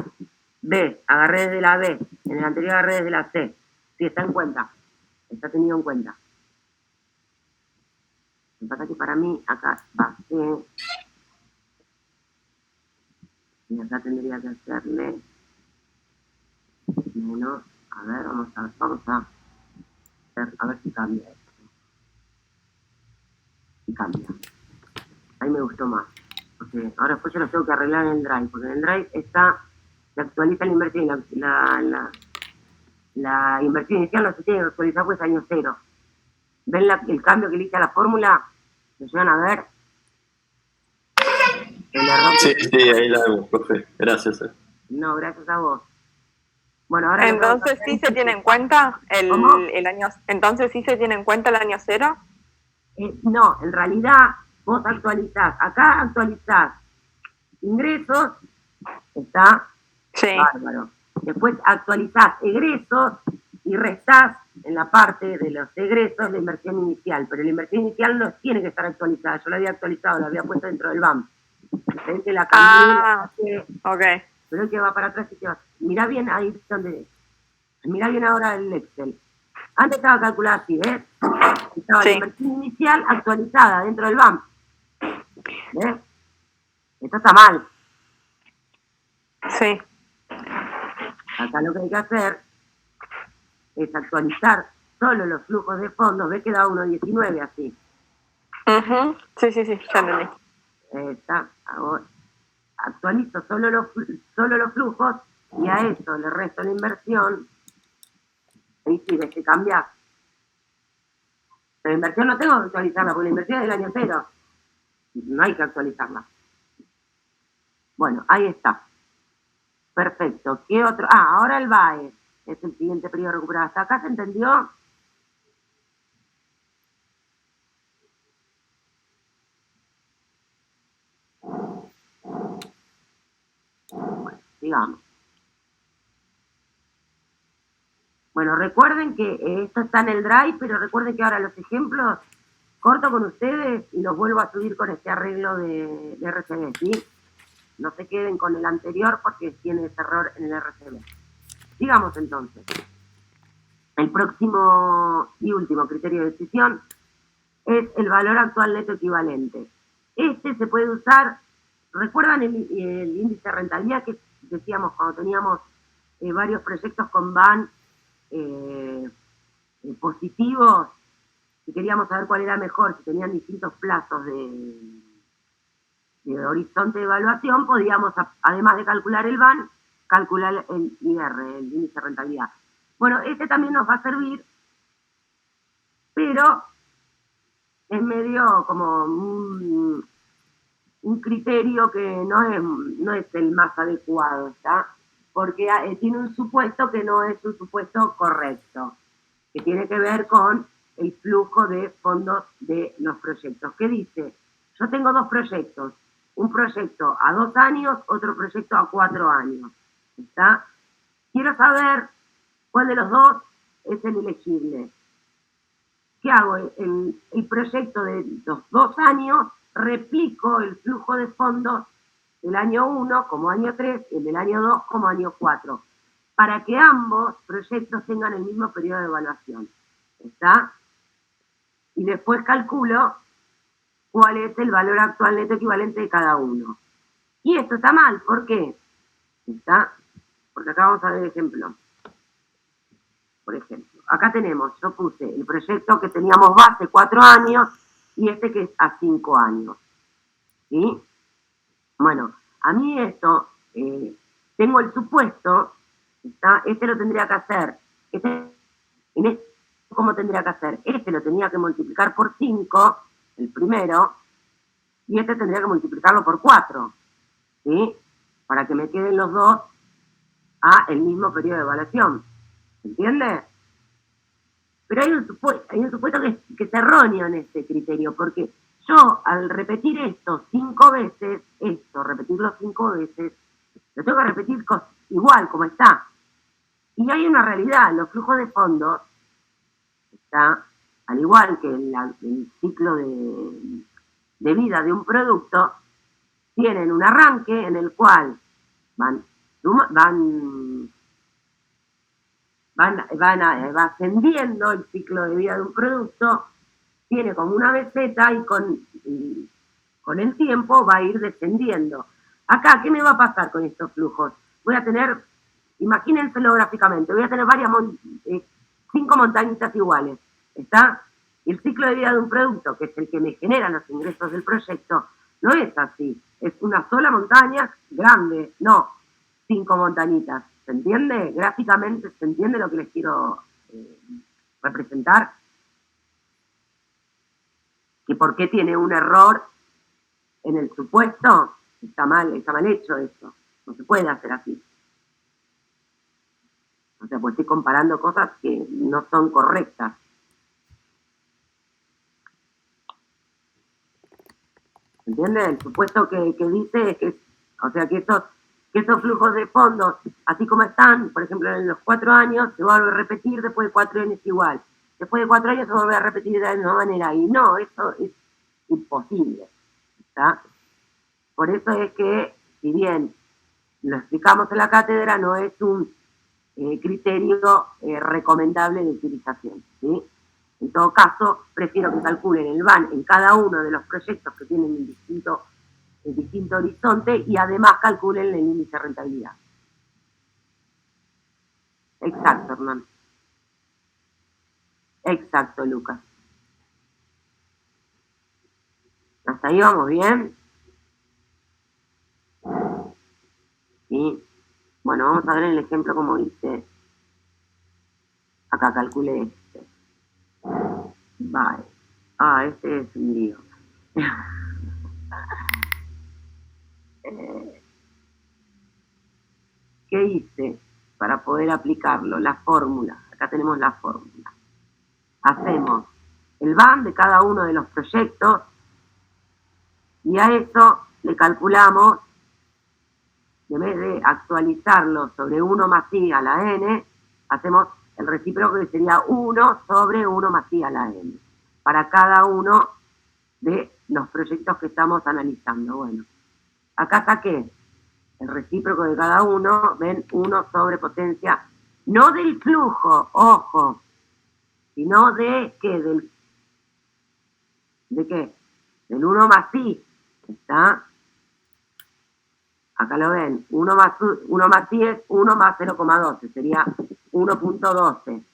B, agarré desde la B. En el anterior agarré desde la C. Sí, está en cuenta. Está tenido en cuenta. Lo que pasa es que para mí acá va C. Y acá tendría que hacerle menos. A ver, vamos a ver si cambia esto. Si cambia. Ahí me gustó más. Porque ahora después yo lo tengo que arreglar en el Drive. Porque en el Drive se actualiza la inversión. La inversión inicial no se tiene que actualizar pues año cero. ¿Ven el cambio que le hice a la fórmula? ¿Lo llegan a ver? El error. Sí, ahí la vemos, profe. Gracias. No, gracias a vos. Bueno, ahora entonces sí se tiene en cuenta el año. Entonces sí se tiene en cuenta el año cero. No, en realidad vos actualizás. Acá actualizás ingresos, está bárbaro. Después actualizás egresos y restás en la parte de los egresos la inversión inicial. Pero la inversión inicial no tiene que estar actualizada. Yo la había actualizado, la había puesto dentro del BAM. Que la cambié, ok. Pero el que va para atrás y te va. Mirá bien ahí donde. Mirá bien ahora el Excel. Antes estaba calculada así, ¿ves? Estaba la inversión inicial actualizada dentro del BAM. ¿Ves? Esto está mal. Sí. Acá lo que hay que hacer es actualizar solo los flujos de fondos. ¿Ves que da 1.19 así? Sí, ya entendí. Está. Ahora, actualizo solo los flujos y a eso le resto la inversión. Ahí sí, ves que cambia. La inversión no tengo que actualizarla, porque la inversión es del año cero. No hay que actualizarla. Bueno, ahí está. Perfecto. ¿Qué otro? Ahora el BAE. Es el siguiente periodo recuperado. ¿Hasta acá se entendió? Bueno, sigamos. Bueno, recuerden que esto está en el Drive, pero recuerden que ahora los ejemplos corto con ustedes y los vuelvo a subir con este arreglo de RCB, ¿sí? No se queden con el anterior porque tiene ese error en el RCB. Sigamos entonces. El próximo y último criterio de decisión es el valor actual neto equivalente. Este se puede usar, ¿recuerdan el índice de rentabilidad que decíamos cuando teníamos varios proyectos con BAN positivos? Si queríamos saber cuál era mejor, si tenían distintos plazos de horizonte de evaluación, podíamos, además de calcular el BAN, calcular el IR, el índice de rentabilidad. Bueno, este también nos va a servir, pero es medio como un criterio que no es el más adecuado, ¿está? Porque tiene un supuesto que no es un supuesto correcto, que tiene que ver con el flujo de fondos de los proyectos. ¿Qué dice? Yo tengo dos proyectos, un proyecto a 2 años, otro proyecto a 4 años, ¿está? Quiero saber cuál de los dos es el elegible. ¿Qué hago? El proyecto de los 2 años, replico el flujo de fondos del año 1 como año 3 y el del año 2 como año 4, para que ambos proyectos tengan el mismo periodo de evaluación. ¿Está? Y después calculo cuál es el valor actual neto equivalente de cada uno. Y esto está mal, ¿por qué? ¿Está? Porque acá vamos a ver el ejemplo. Por ejemplo, acá tenemos, yo puse el proyecto que teníamos base 4 años y este que es a 5 años. ¿Sí? Bueno, a mí esto, tengo el supuesto, ¿está? Este lo tendría que hacer, ¿cómo tendría que hacer? Este lo tenía que multiplicar por 5, el primero, y este tendría que multiplicarlo por 4, ¿sí? para que me queden los dos a el mismo periodo de evaluación. ¿Se entiende? Pero hay un supuesto que es erróneo en este criterio, porque yo al repetir esto 5 veces, repetirlo 5 veces, lo tengo que repetir igual como está. Y hay una realidad, los flujos de fondos, está, al igual que el ciclo de vida de un producto, tienen un arranque en el cual va ascendiendo el ciclo de vida de un producto, tiene como una meseta y con el tiempo va a ir descendiendo. Acá, ¿qué me va a pasar con estos flujos? Voy a tener, imagínenselo gráficamente, voy a tener 5 montañitas iguales, ¿está? Y el ciclo de vida de un producto, que es el que me genera los ingresos del proyecto, no es así, es una sola montaña grande, no 5 montañitas. ¿Se entiende? Gráficamente, ¿se entiende lo que les quiero representar? ¿Y por qué tiene un error en el supuesto? Está mal hecho eso. No se puede hacer así. O sea, pues estoy comparando cosas que no son correctas. ¿Entiende? El supuesto que dice es que, o sea, que esos flujos de fondos, así como están, por ejemplo, en los 4 años, se vuelve a repetir después de 4 años igual. Después de 4 años se vuelve a repetir de la misma manera. Y no, eso es imposible. ¿Está? Por eso es que, si bien lo explicamos en la cátedra, no es un criterio recomendable de utilización. ¿Sí? En todo caso, prefiero que calculen el VAN en cada uno de los proyectos que tienen un distinto horizonte y además calculen el índice de rentabilidad. Exacto, Hernán. Exacto, Lucas. ¿Hasta ahí vamos bien? Sí. Bueno, vamos a ver el ejemplo como dice. Acá calculé este. Vale. Este es un lío. ¿Qué hice para poder aplicarlo? La fórmula. Acá tenemos la fórmula. Hacemos el VAN de cada uno de los proyectos y a eso le calculamos, en vez de actualizarlo sobre 1 más i a la n, hacemos el recíproco que sería 1 sobre 1 más i a la n, para cada uno de los proyectos que estamos analizando. Bueno, acá saqué el recíproco de cada uno, ven, 1 sobre potencia, no del flujo, ojo, sino de qué, ¿de qué? Del 1 más i, ¿está? Acá lo ven, 1 más i es 1 más 0,12, sería 1.12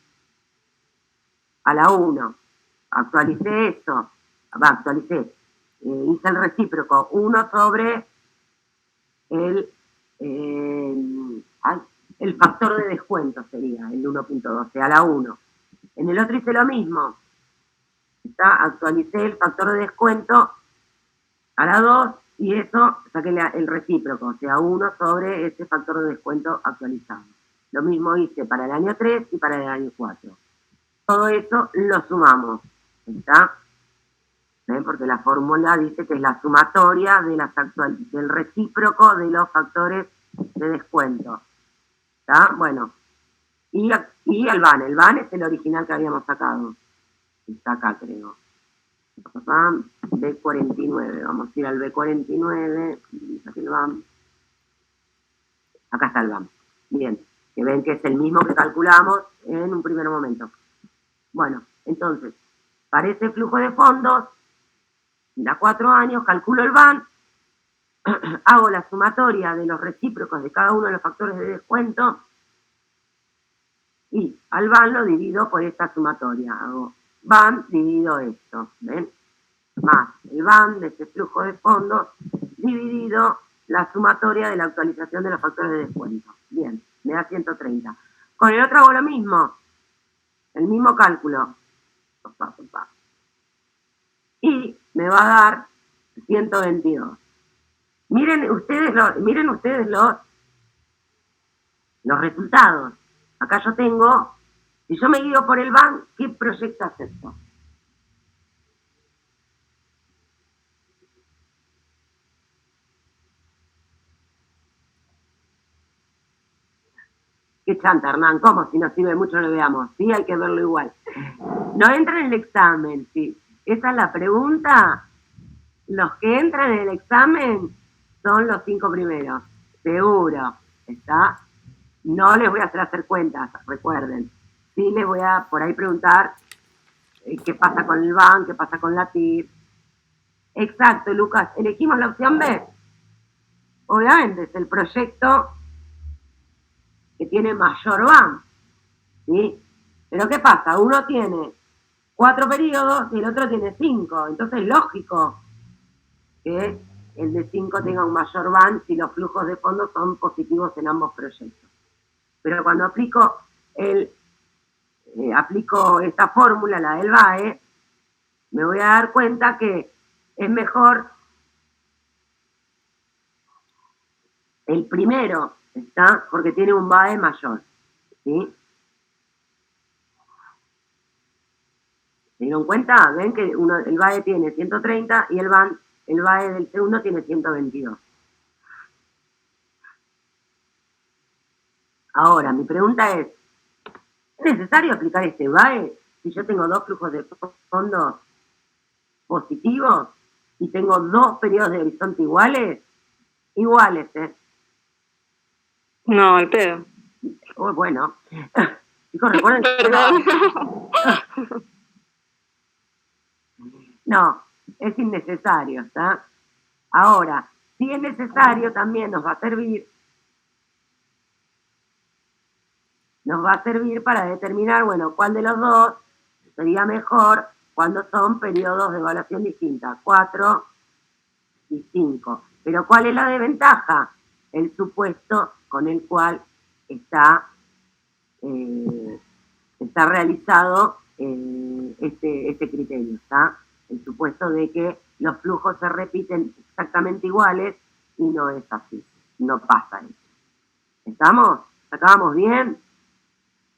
a la 1. Actualicé eso, hice el recíproco, 1 sobre el factor de descuento sería el 1.12 a la 1. En el otro hice lo mismo, actualicé el factor de descuento a la 2 y eso saqué el recíproco, o sea, 1 sobre ese factor de descuento actualizado. Lo mismo hice para el año 3 y para el año 4. Todo eso lo sumamos, ¿está? ¿Ven? Porque la fórmula dice que es la sumatoria del recíproco de los factores de descuento. ¿Está? Bueno, y el VAN. El VAN es el original que habíamos sacado. Está acá, creo. B49, vamos a ir al B49, aquí el VAM. Acá está el VAM. Bien, que ven que es el mismo que calculamos en un primer momento. Bueno, entonces, para ese flujo de fondos, da 4 años, calculo el VAN, hago la sumatoria de los recíprocos de cada uno de los factores de descuento y al VAN lo divido por esta sumatoria. Hago VAN dividido esto, ¿ven? Más el VAN de ese flujo de fondos dividido la sumatoria de la actualización de los factores de descuento. Bien, me da 130. Con el otro hago lo mismo, el mismo cálculo. Y me va a dar 122. Miren ustedes los resultados. Acá yo tengo, si yo me guío por el BAN, ¿qué proyecto acepto? Qué chanta, Hernán, ¿cómo? Si nos sirve mucho lo veamos. Sí, hay que verlo igual. No entra en el examen, sí. Esa es la pregunta. Los que entran en el examen son los 5 primeros. Seguro. ¿Está? No les voy a hacer cuentas, recuerden. Sí les voy a por ahí preguntar qué pasa con el BAN, qué pasa con la TIR. Exacto, Lucas. Elegimos la opción B. Obviamente es el proyecto que tiene mayor BAN. ¿Sí? Pero ¿qué pasa? Uno tiene 4 periodos y el otro tiene 5. Entonces es lógico que el de 5 tenga un mayor BAN si los flujos de fondo son positivos en ambos proyectos. Pero cuando aplico esta fórmula, la del BAE, me voy a dar cuenta que es mejor el primero, ¿está? Porque tiene un BAE mayor, ¿sí? ¿Se dieron cuenta? Ven que el BAE tiene 130 y el BAE del segundo tiene 122. Ahora, mi pregunta es necesario aplicar este BAE si yo tengo 2 flujos de fondo positivos y tengo 2 periodos de horizonte iguales? Iguales, ¿eh? No, al pedo. Oh, bueno. Chicos, recuerden que... Perdón. No, es innecesario, ¿está? Ahora, si es necesario, también nos va a servir para determinar, bueno, cuál de los dos sería mejor cuando son periodos de evaluación distintas, 4 y 5. Pero ¿cuál es la desventaja? El supuesto con el cual está realizado este criterio, ¿está? El supuesto de que los flujos se repiten exactamente iguales y no es así, no pasa eso. ¿Estamos? ¿Acabamos bien?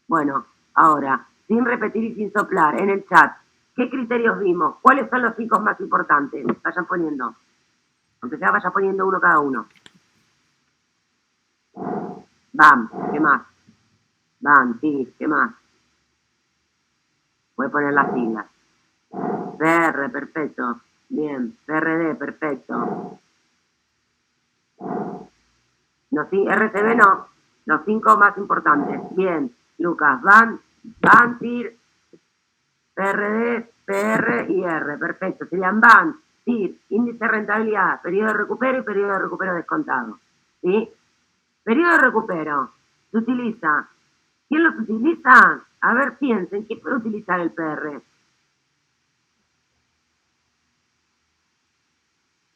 Bueno, ahora, sin repetir y sin soplar, en el chat, ¿qué criterios vimos? ¿Cuáles son los 5 más importantes? Vayan poniendo. Aunque sea, vaya poniendo uno cada uno. BAM, ¿qué más? BAM, TIR, ¿qué más? Voy a poner las siglas. PR, perfecto. Bien, PRD, perfecto. RCB no. Los 5 más importantes. Bien, Lucas, BAN, TIR, PRD, PR y R. Perfecto. Serían BAN, TIR, índice de rentabilidad, periodo de recupero y periodo de recupero descontado. ¿Sí? Periodo de recupero. Se utiliza. ¿Quién los utiliza? A ver, piensen, ¿quién puede utilizar el PR?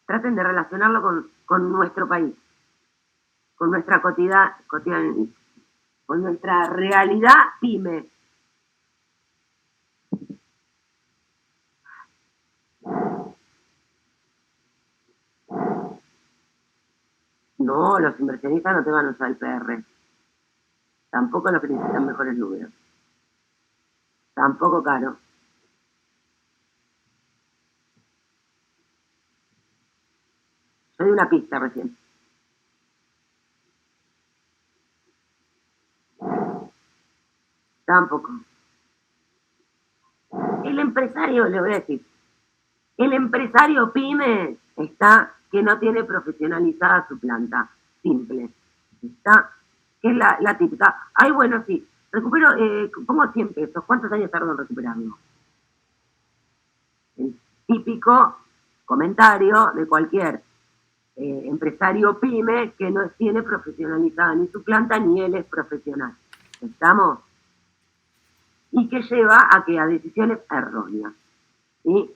Traten de relacionarlo con nuestro país, con nuestra con nuestra realidad pyme. No, los inversionistas no te van a usar el PR. Tampoco los que necesitan mejores números. Tampoco caro. Yo di una pista recién. Tampoco. El empresario, le voy a decir, el empresario pyme está que no tiene profesionalizada su planta. Simple. Está, que es la típica. Ay, bueno, sí. Recupero, pongo 100 pesos. ¿Cuántos años tardo en recuperarlo? El típico comentario de cualquier empresario pyme que no tiene profesionalizada ni su planta ni él es profesional. ¿Estamos? Y que lleva a decisiones erróneas. ¿Sí?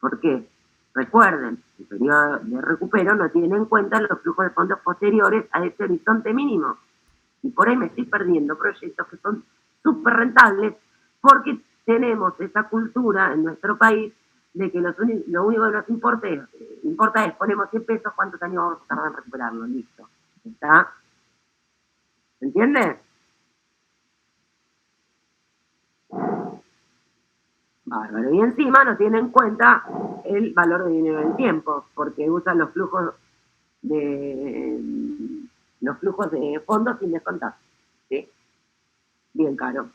¿Por qué? Recuerden, el periodo de recupero no tiene en cuenta los flujos de fondos posteriores a ese horizonte mínimo. Y por ahí me estoy perdiendo proyectos que son súper rentables porque tenemos esa cultura en nuestro país de que lo único que nos importa es ponemos 100 pesos, ¿cuántos años vamos a tardar en recuperarlo? Listo. ¿Está? ¿Se entiende? Bárbaro. Y encima no tiene en cuenta el valor de dinero en tiempo, porque usan los flujos de fondos sin descontar. ¿Sí? Bien caro.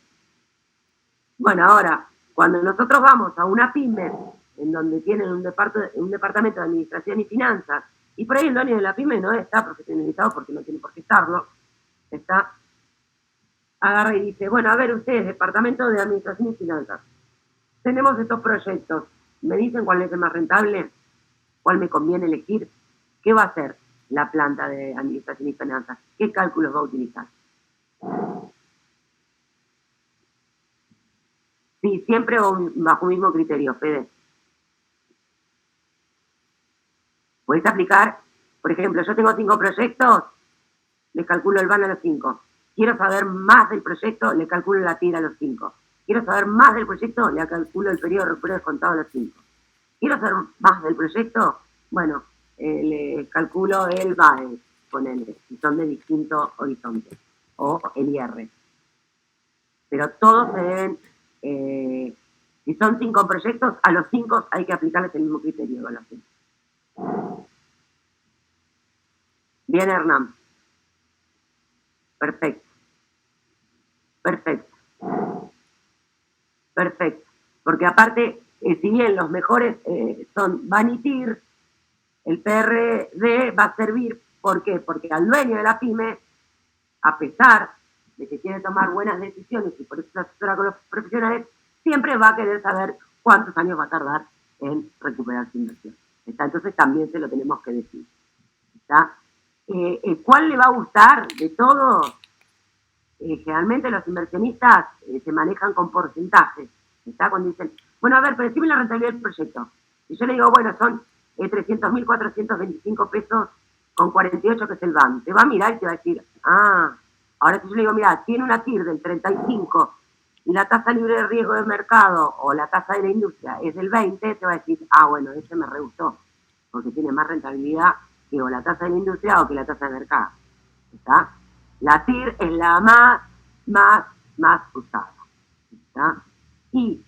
Bueno, ahora, cuando nosotros vamos a una pyme, en donde tienen un departamento de administración y finanzas, y por ahí el dueño de la pyme no está profesionalizado porque no tiene por qué estarlo, está, agarra y dice, bueno, a ver ustedes, departamento de administración y finanzas, tenemos estos proyectos, me dicen cuál es el más rentable, cuál me conviene elegir, qué va a hacer la planta de administración y finanzas, qué cálculos va a utilizar. Sí, siempre bajo un mismo criterio, Fede. Podés aplicar, por ejemplo, yo tengo 5 proyectos, le calculo el VAN a los 5. Quiero saber más del proyecto, le calculo la TIR a los 5. Quiero saber más del proyecto, le calculo el periodo de recupero descontado a los 5. Quiero saber más del proyecto, bueno, le calculo el VAE, ponele, si son de distintos horizontes, o el IR. Pero todos se deben, si son 5 proyectos, a los 5 hay que aplicarles el mismo criterio de evaluación. Bien, Hernán. Perfecto. Perfecto. Perfecto. Porque aparte, si bien los mejores son VAN y TIR, el PRD va a servir, ¿por qué? Porque al dueño de la pyme, a pesar de que quiere tomar buenas decisiones y por eso se asesora con los profesionales, siempre va a querer saber cuántos años va a tardar en recuperar su inversión. ¿Está? Entonces también se lo tenemos que decir. ¿Está? ¿Cuál le va a gustar de todo? Generalmente los inversionistas se manejan con porcentajes. ¿Está? Cuando dicen, bueno, a ver, pero decime la rentabilidad del proyecto. Y yo le digo, bueno, son 300.425 pesos con 48, que es el BAN. Te va a mirar y te va a decir, ahora si yo le digo, mira, tiene una TIR del 35 y la tasa libre de riesgo de mercado o la tasa de la industria es del 20, te va a decir, bueno, ese me re gustó, porque tiene más rentabilidad que o la tasa de la industria o que la tasa de mercado. ¿Está? La TIR es la más usada. ¿Está? Y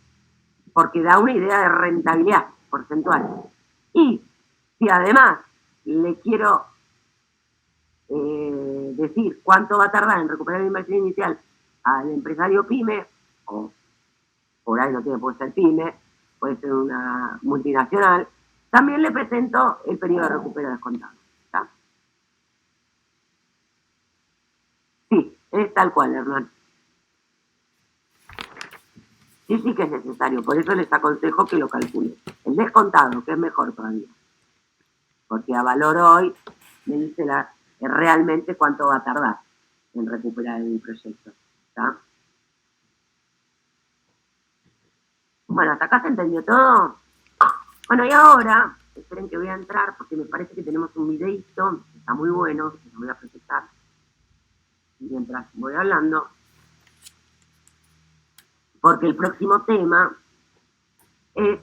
porque da una idea de rentabilidad porcentual. Y si además le quiero decir cuánto va a tardar en recuperar la inversión inicial al empresario pyme, o por ahí no tiene por ser pyme, puede ser una multinacional, también le presento el periodo de recupero descontado. ¿Está? Sí, es tal cual, Hernán. Sí que es necesario, por eso les aconsejo que lo calculen. El descontado, que es mejor todavía. Porque a valor hoy me dice realmente cuánto va a tardar en recuperar el proyecto. ¿Está? Bueno, ¿hasta acá se entendió todo? Bueno, y ahora, esperen que voy a entrar porque me parece que tenemos un videito, que está muy bueno, que lo voy a proyectar mientras voy hablando, porque el próximo tema es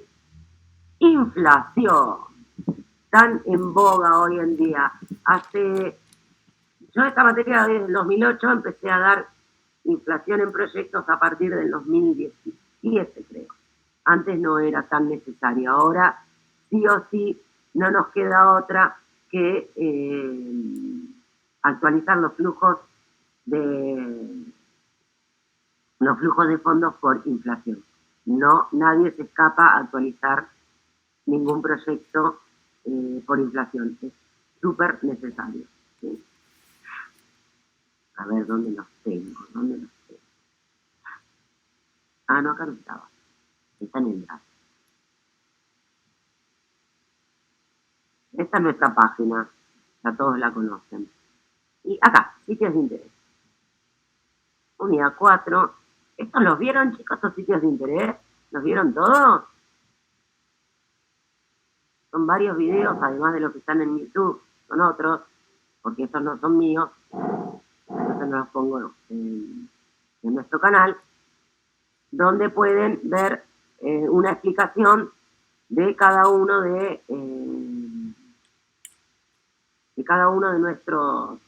inflación, tan en boga hoy en día. Yo esta materia desde el 2008 empecé a dar inflación en proyectos a partir del 2017, creo. Antes no era tan necesario. Ahora sí o sí no nos queda otra que actualizar los flujos de fondos por inflación. No, nadie se escapa a actualizar ningún proyecto por inflación. Es súper necesario. ¿Sí? A ver, ¿dónde los tengo? No, acá no estaba. Está en el draft. Esta es nuestra página. Ya todos la conocen. Y acá, sitios de interés. Unidad 4. ¿Estos los vieron, chicos, estos sitios de interés? ¿Los vieron todos? Son varios videos, además de los que están en YouTube. Son otros, porque estos no son míos. Entonces no los pongo en nuestro canal, donde pueden ver una explicación de cada uno de nuestros,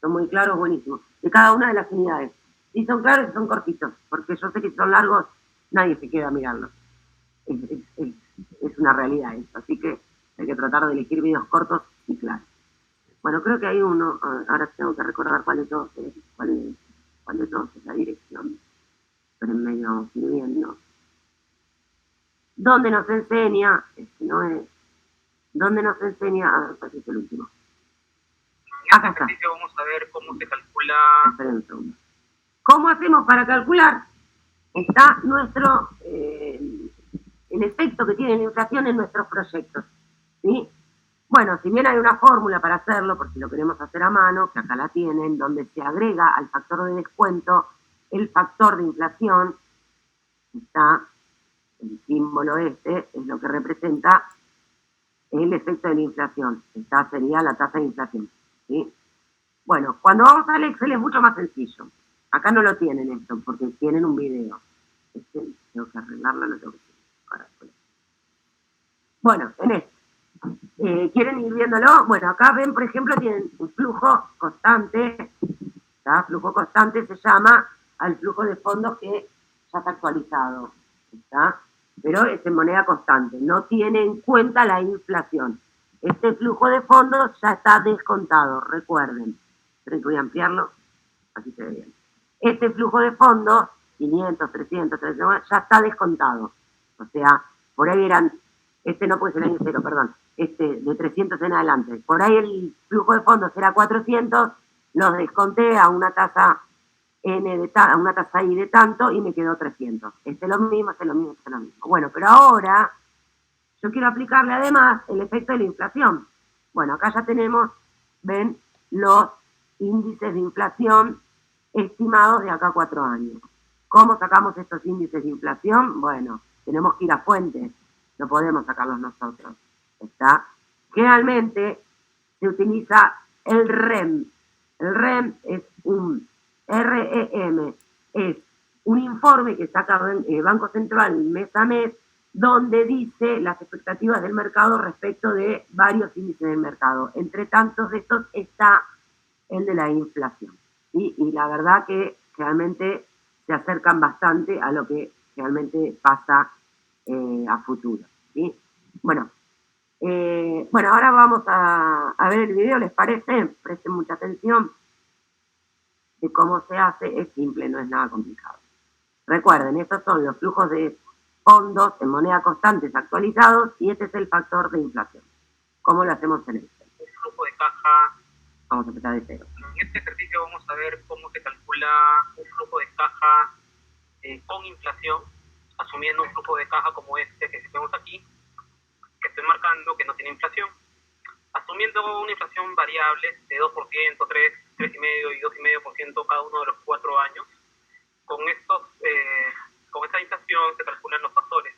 son muy claros, buenísimos, de cada una de las unidades. Si son claros y son cortitos, porque yo sé que si son largos, nadie se queda a mirarlos. Es una realidad eso, así que hay que tratar de elegir videos cortos y claros. Bueno, creo que hay uno, ahora tengo que recordar cuál de todos es la dirección, pero en medio vamos a ir viendo. ¿Dónde nos enseña? ¿Dónde nos enseña? Aquí es el último. Acá está. Vamos a ver cómo se calcula. Esperen un segundo. ¿Cómo hacemos para calcular? Está nuestro, el efecto que tiene la inflación en nuestros proyectos, ¿sí? Bueno, si bien hay una fórmula para hacerlo, por si lo queremos hacer a mano, que acá la tienen, donde se agrega al factor de descuento el factor de inflación, está el símbolo este, es lo que representa el efecto de la inflación. Esta sería la tasa de inflación, ¿sí? Bueno, cuando vamos al Excel es mucho más sencillo. Acá no lo tienen esto, porque tienen un video. Tengo que arreglarlo, no tengo que hacer. Bueno, en este. ¿Quieren ir viéndolo? Bueno, acá ven, por ejemplo, tienen un flujo constante. ¿Está? Flujo constante se llama al flujo de fondos que ya está actualizado. ¿Está? Pero es en moneda constante. No tiene en cuenta la inflación. Este flujo de fondos ya está descontado, recuerden. Esperen que voy a ampliarlo. Así se ve bien. Este flujo de fondos, 500, 300, 300, ya está descontado. O sea, por ahí eran, este no puede ser el año cero, perdón, este de 300 en adelante. Por ahí el flujo de fondos era 400, los desconté a una tasa a una tasa I de tanto y me quedó 300. Este es lo mismo, este es lo mismo, este es lo mismo. Bueno, pero ahora yo quiero aplicarle además el efecto de la inflación. Bueno, acá ya tenemos, ven, los índices de inflación estimados de acá a 4 años. ¿Cómo sacamos estos índices de inflación? Bueno, tenemos que ir a fuentes, no podemos sacarlos nosotros. ¿Está? Generalmente se utiliza el REM. El REM es un REM, es un informe que saca el Banco Central mes a mes, donde dice las expectativas del mercado respecto de varios índices del mercado. Entre tantos de estos está el de la inflación. ¿Sí? Y la verdad que realmente se acercan bastante a lo que realmente pasa a futuro. ¿Sí? Bueno, ahora vamos a ver el video, ¿les parece? Presten mucha atención de cómo se hace. Es simple, no es nada complicado. Recuerden, estos son los flujos de fondos en moneda constantes actualizados y este es el factor de inflación. ¿Cómo lo hacemos en este? El flujo de caja. Vamos a empezar de cero. En este ejercicio vamos a ver cómo se calcula un flujo de caja con inflación, asumiendo un flujo de caja como este que vemos aquí, que estoy marcando, que no tiene inflación. Asumiendo una inflación variable de 2%, 3, 3,5% y 2,5% cada uno de los 4 años, con esta inflación se calculan los factores.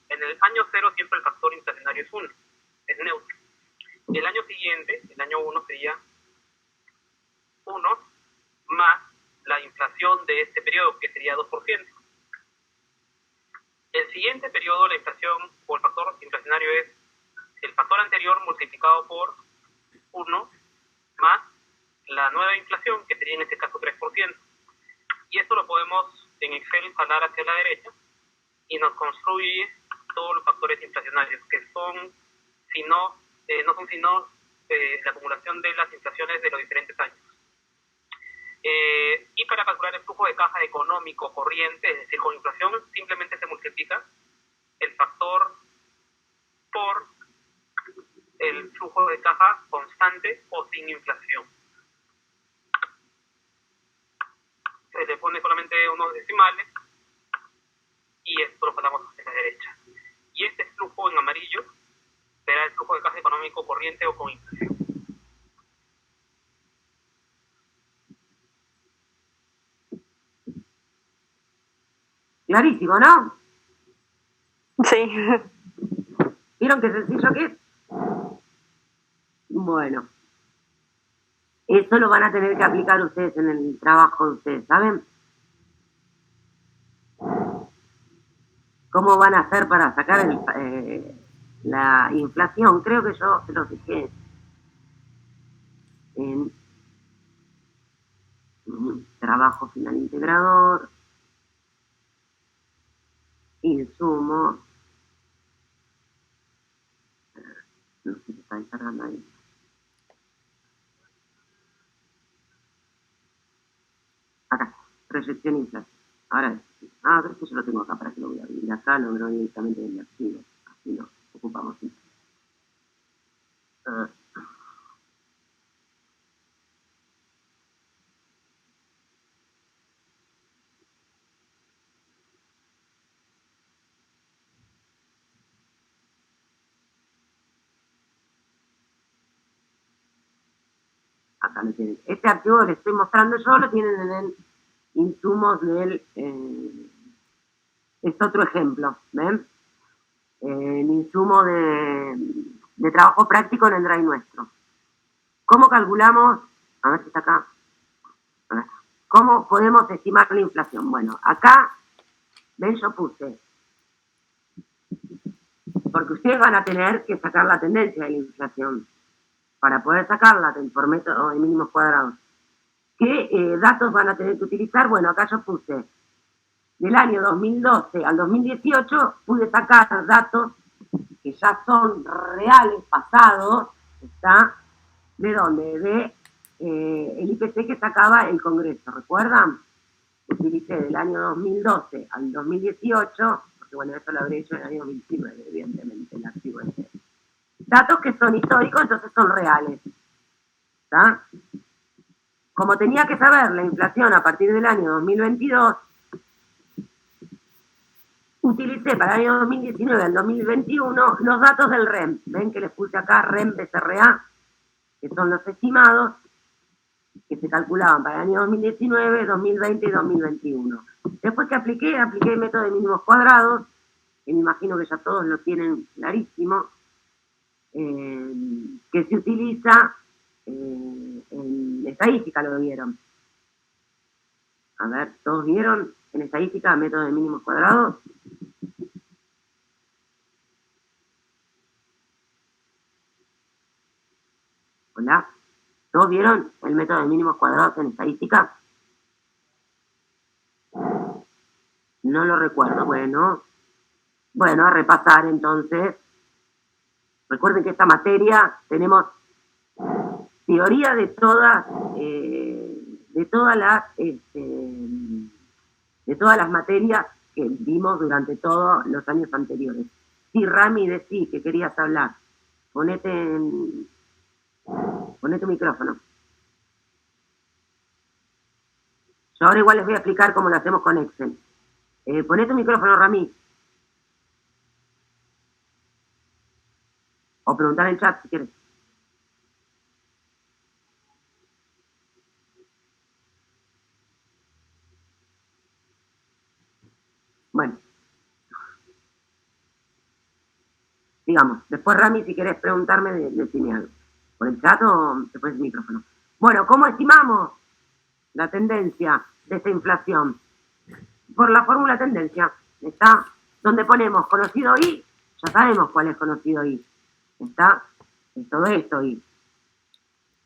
En el año 0 siempre el factor inflacionario es 1, es neutro. El año siguiente, el año 1 sería 1 más la inflación de este periodo, que sería 2%. El siguiente periodo, la inflación o el factor inflacionario es el factor anterior multiplicado por 1 más la nueva inflación, que sería en este caso 3%. Y esto lo podemos en Excel jalar hacia la derecha y nos construye todos los factores inflacionarios, que son, no son sino la acumulación de las inflaciones de los diferentes años. Y para calcular el flujo de caja económico corriente, es decir, con inflación, simplemente se multiplica el factor por el flujo de caja constante o sin inflación. Se le pone solamente unos decimales y esto lo pasamos hacia la derecha. Y este flujo en amarillo será el flujo de caja económico corriente o con inflación. Clarísimo, ¿no? Sí. ¿Vieron qué sencillo que es? Bueno. Eso lo van a tener que aplicar ustedes en el trabajo de ustedes, ¿saben? ¿Cómo van a hacer para sacar la inflación, creo que yo se los dejé en trabajo final integrador, insumo, no sé si está descargando ahí. Acá, proyección inflación. Ahora, pero esto yo lo tengo acá para que lo voy a abrir acá, no directamente del archivo, así lo ocupamos. Acá lo tienen. Este archivo que les estoy mostrando yo lo tienen en el insumos del... es otro ejemplo, ¿ven? El insumo de trabajo práctico en el Drive nuestro. ¿Cómo calculamos? A ver si está acá. A ver. ¿Cómo podemos estimar la inflación? Bueno, acá, ven, yo puse, porque ustedes van a tener que sacar la tendencia de la inflación para poder sacarla por método de mínimos cuadrados. ¿Qué datos van a tener que utilizar? Bueno, acá yo puse del año 2012 al 2018, pude sacar datos que ya son reales, pasados, ¿está? ¿De dónde? De el IPC que sacaba el Congreso, ¿recuerdan? Utilicé del año 2012 al 2018, porque bueno, eso lo habré hecho en el año 2019, evidentemente, el archivo ese. Datos que son históricos, entonces son reales, ¿está? Como tenía que saber la inflación a partir del año 2022, utilicé para el año 2019 al 2021 los datos del REM. Ven que les puse acá REM BCRA, que son los estimados que se calculaban para el año 2019, 2020 y 2021. Después que apliqué el método de mínimos cuadrados, que me imagino que ya todos lo tienen clarísimo, que se utiliza en estadística, lo vieron. A ver, ¿todos vieron en estadística el método de mínimos cuadrados? Hola, ¿todos vieron el método de mínimos cuadrados en estadística? No lo recuerdo, bueno, a repasar entonces. Recuerden que esta materia tenemos teoría de todas las materias que vimos durante todos los años anteriores. Sí, Rami, decí que querías hablar. Ponete tu micrófono. Yo ahora igual les voy a explicar cómo lo hacemos con Excel. Poné tu micrófono, Rami. O preguntar en el chat si quieres. Bueno. Digamos, después Rami, si querés preguntarme, decime algo. ¿Por el chat o te pones el micrófono? Bueno, ¿cómo estimamos la tendencia de esta inflación? Por la fórmula tendencia, ¿está? Donde ponemos conocido I, ya sabemos cuál es conocido I. ¿Está? Es todo esto I.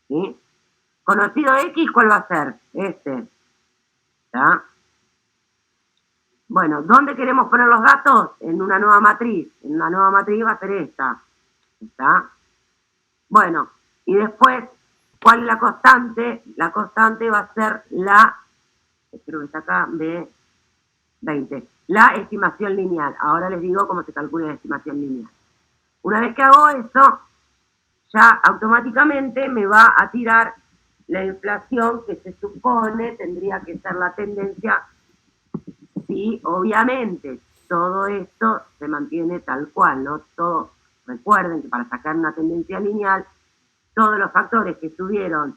¿Sí? Conocido X, ¿cuál va a ser? Este. ¿Está? Bueno, ¿dónde queremos poner los datos? En una nueva matriz. En una nueva matriz va a ser esta. ¿Está? Bueno, y después, ¿cuál es la constante? La constante va a ser creo que está acá, B20. La estimación lineal. Ahora les digo cómo se calcula la estimación lineal. Una vez que hago eso, ya automáticamente me va a tirar la inflación que se supone tendría que ser la tendencia. Sí, obviamente, todo esto se mantiene tal cual, ¿no? Todo, recuerden que para sacar una tendencia lineal, todos los factores que estuvieron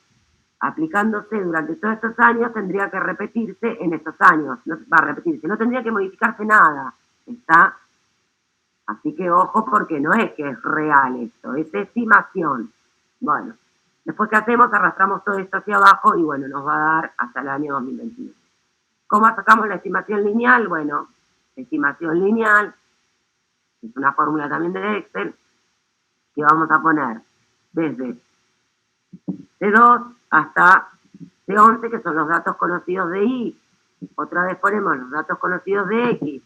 aplicándose durante todos estos años tendría que repetirse en estos años. No va a repetirse, no tendría que modificarse nada, ¿está? Así que ojo, porque no es que es real esto, es estimación. Bueno, después que hacemos, arrastramos todo esto hacia abajo y bueno, nos va a dar hasta el año 2021. ¿Cómo sacamos la estimación lineal? Bueno, estimación lineal, es una fórmula también de Excel, que vamos a poner desde C2 hasta C11, que son los datos conocidos de Y. Otra vez ponemos los datos conocidos de X.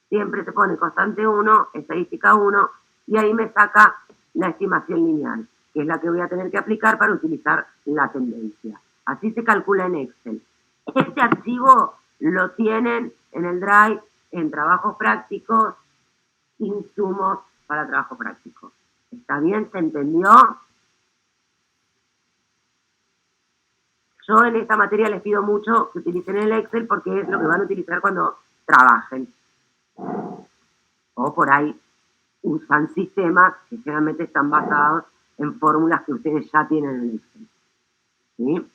Siempre se pone constante 1, estadística 1, y ahí me saca la estimación lineal, que es la que voy a tener que aplicar para utilizar la tendencia. Así se calcula en Excel. Este archivo lo tienen en el Drive en trabajos prácticos, insumos para trabajo práctico. ¿Está bien? ¿Se entendió? Yo en esta materia les pido mucho que utilicen el Excel porque es lo que van a utilizar cuando trabajen. O por ahí usan sistemas que generalmente están basados en fórmulas que ustedes ya tienen en el Excel. ¿Sí?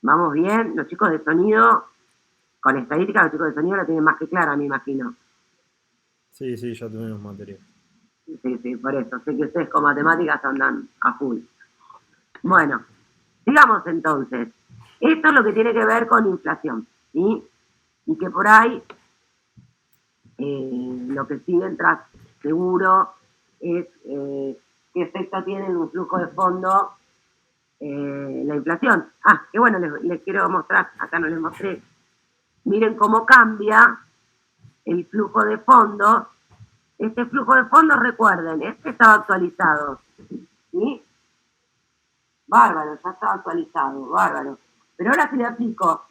¿Vamos bien? Los chicos de sonido, con estadística, los chicos de sonido la tienen más que clara, me imagino. Sí, ya tuvimos material. Sí, por eso. Sé que ustedes con matemáticas andan a full. Bueno, sigamos entonces. Esto es lo que tiene que ver con inflación, ¿sí? Y que por ahí lo que sigue tras seguro es qué efecto tiene en un flujo de fondo la inflación. Que bueno, les quiero mostrar, acá no les mostré. Miren cómo cambia el flujo de fondos. Este flujo de fondos, recuerden, este estaba actualizado, ¿sí? Bárbaro, ya estaba actualizado, bárbaro. Pero ahora si le aplico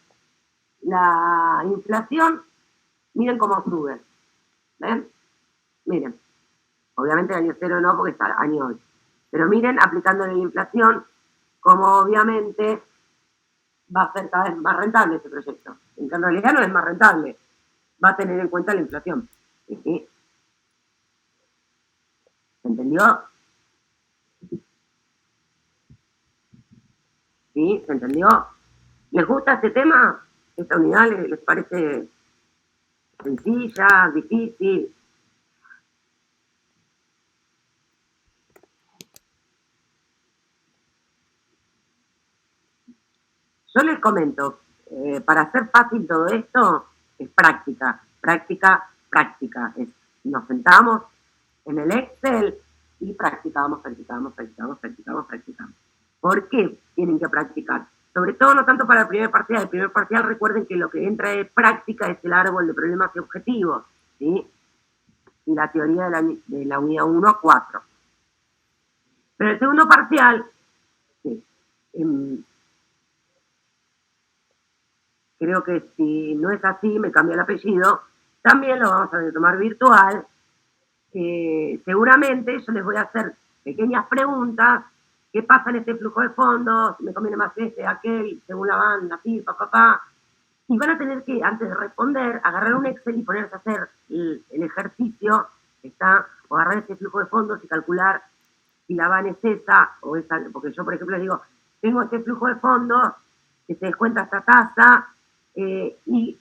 la inflación, miren cómo sube. ¿Ven? Miren. Obviamente el año 0 no, porque está el año 8. Pero miren, aplicándole la inflación, como obviamente va a ser cada vez más rentable este proyecto. En realidad no es más rentable. Va a tener en cuenta la inflación. ¿Sí? ¿Se entendió? ¿Sí? ¿Se entendió? ¿Les gusta este tema? ¿Esta unidad les parece sencilla, difícil? Yo les comento, para hacer fácil todo esto, es práctica. Nos sentamos en el Excel y practicamos. ¿Por qué tienen que practicar? Sobre todo no tanto para el primer parcial. El primer parcial, recuerden que lo que entra de práctica es el árbol de problemas y objetivos, ¿sí? Y la teoría de la unidad 1 a 4. Pero el segundo parcial, sí, creo que si no es así, me cambia el apellido, también lo vamos a tomar virtual. Seguramente yo les voy a hacer pequeñas preguntas. ¿Qué pasa en este flujo de fondos? ¿Me conviene más aquel, según la banda, así, Y van a tener que, antes de responder, agarrar un Excel y ponerse a hacer el ejercicio, o agarrar este flujo de fondos y calcular si la van es esa o esa. Porque yo, por ejemplo, les digo, tengo este flujo de fondos, que se descuenta esta tasa, y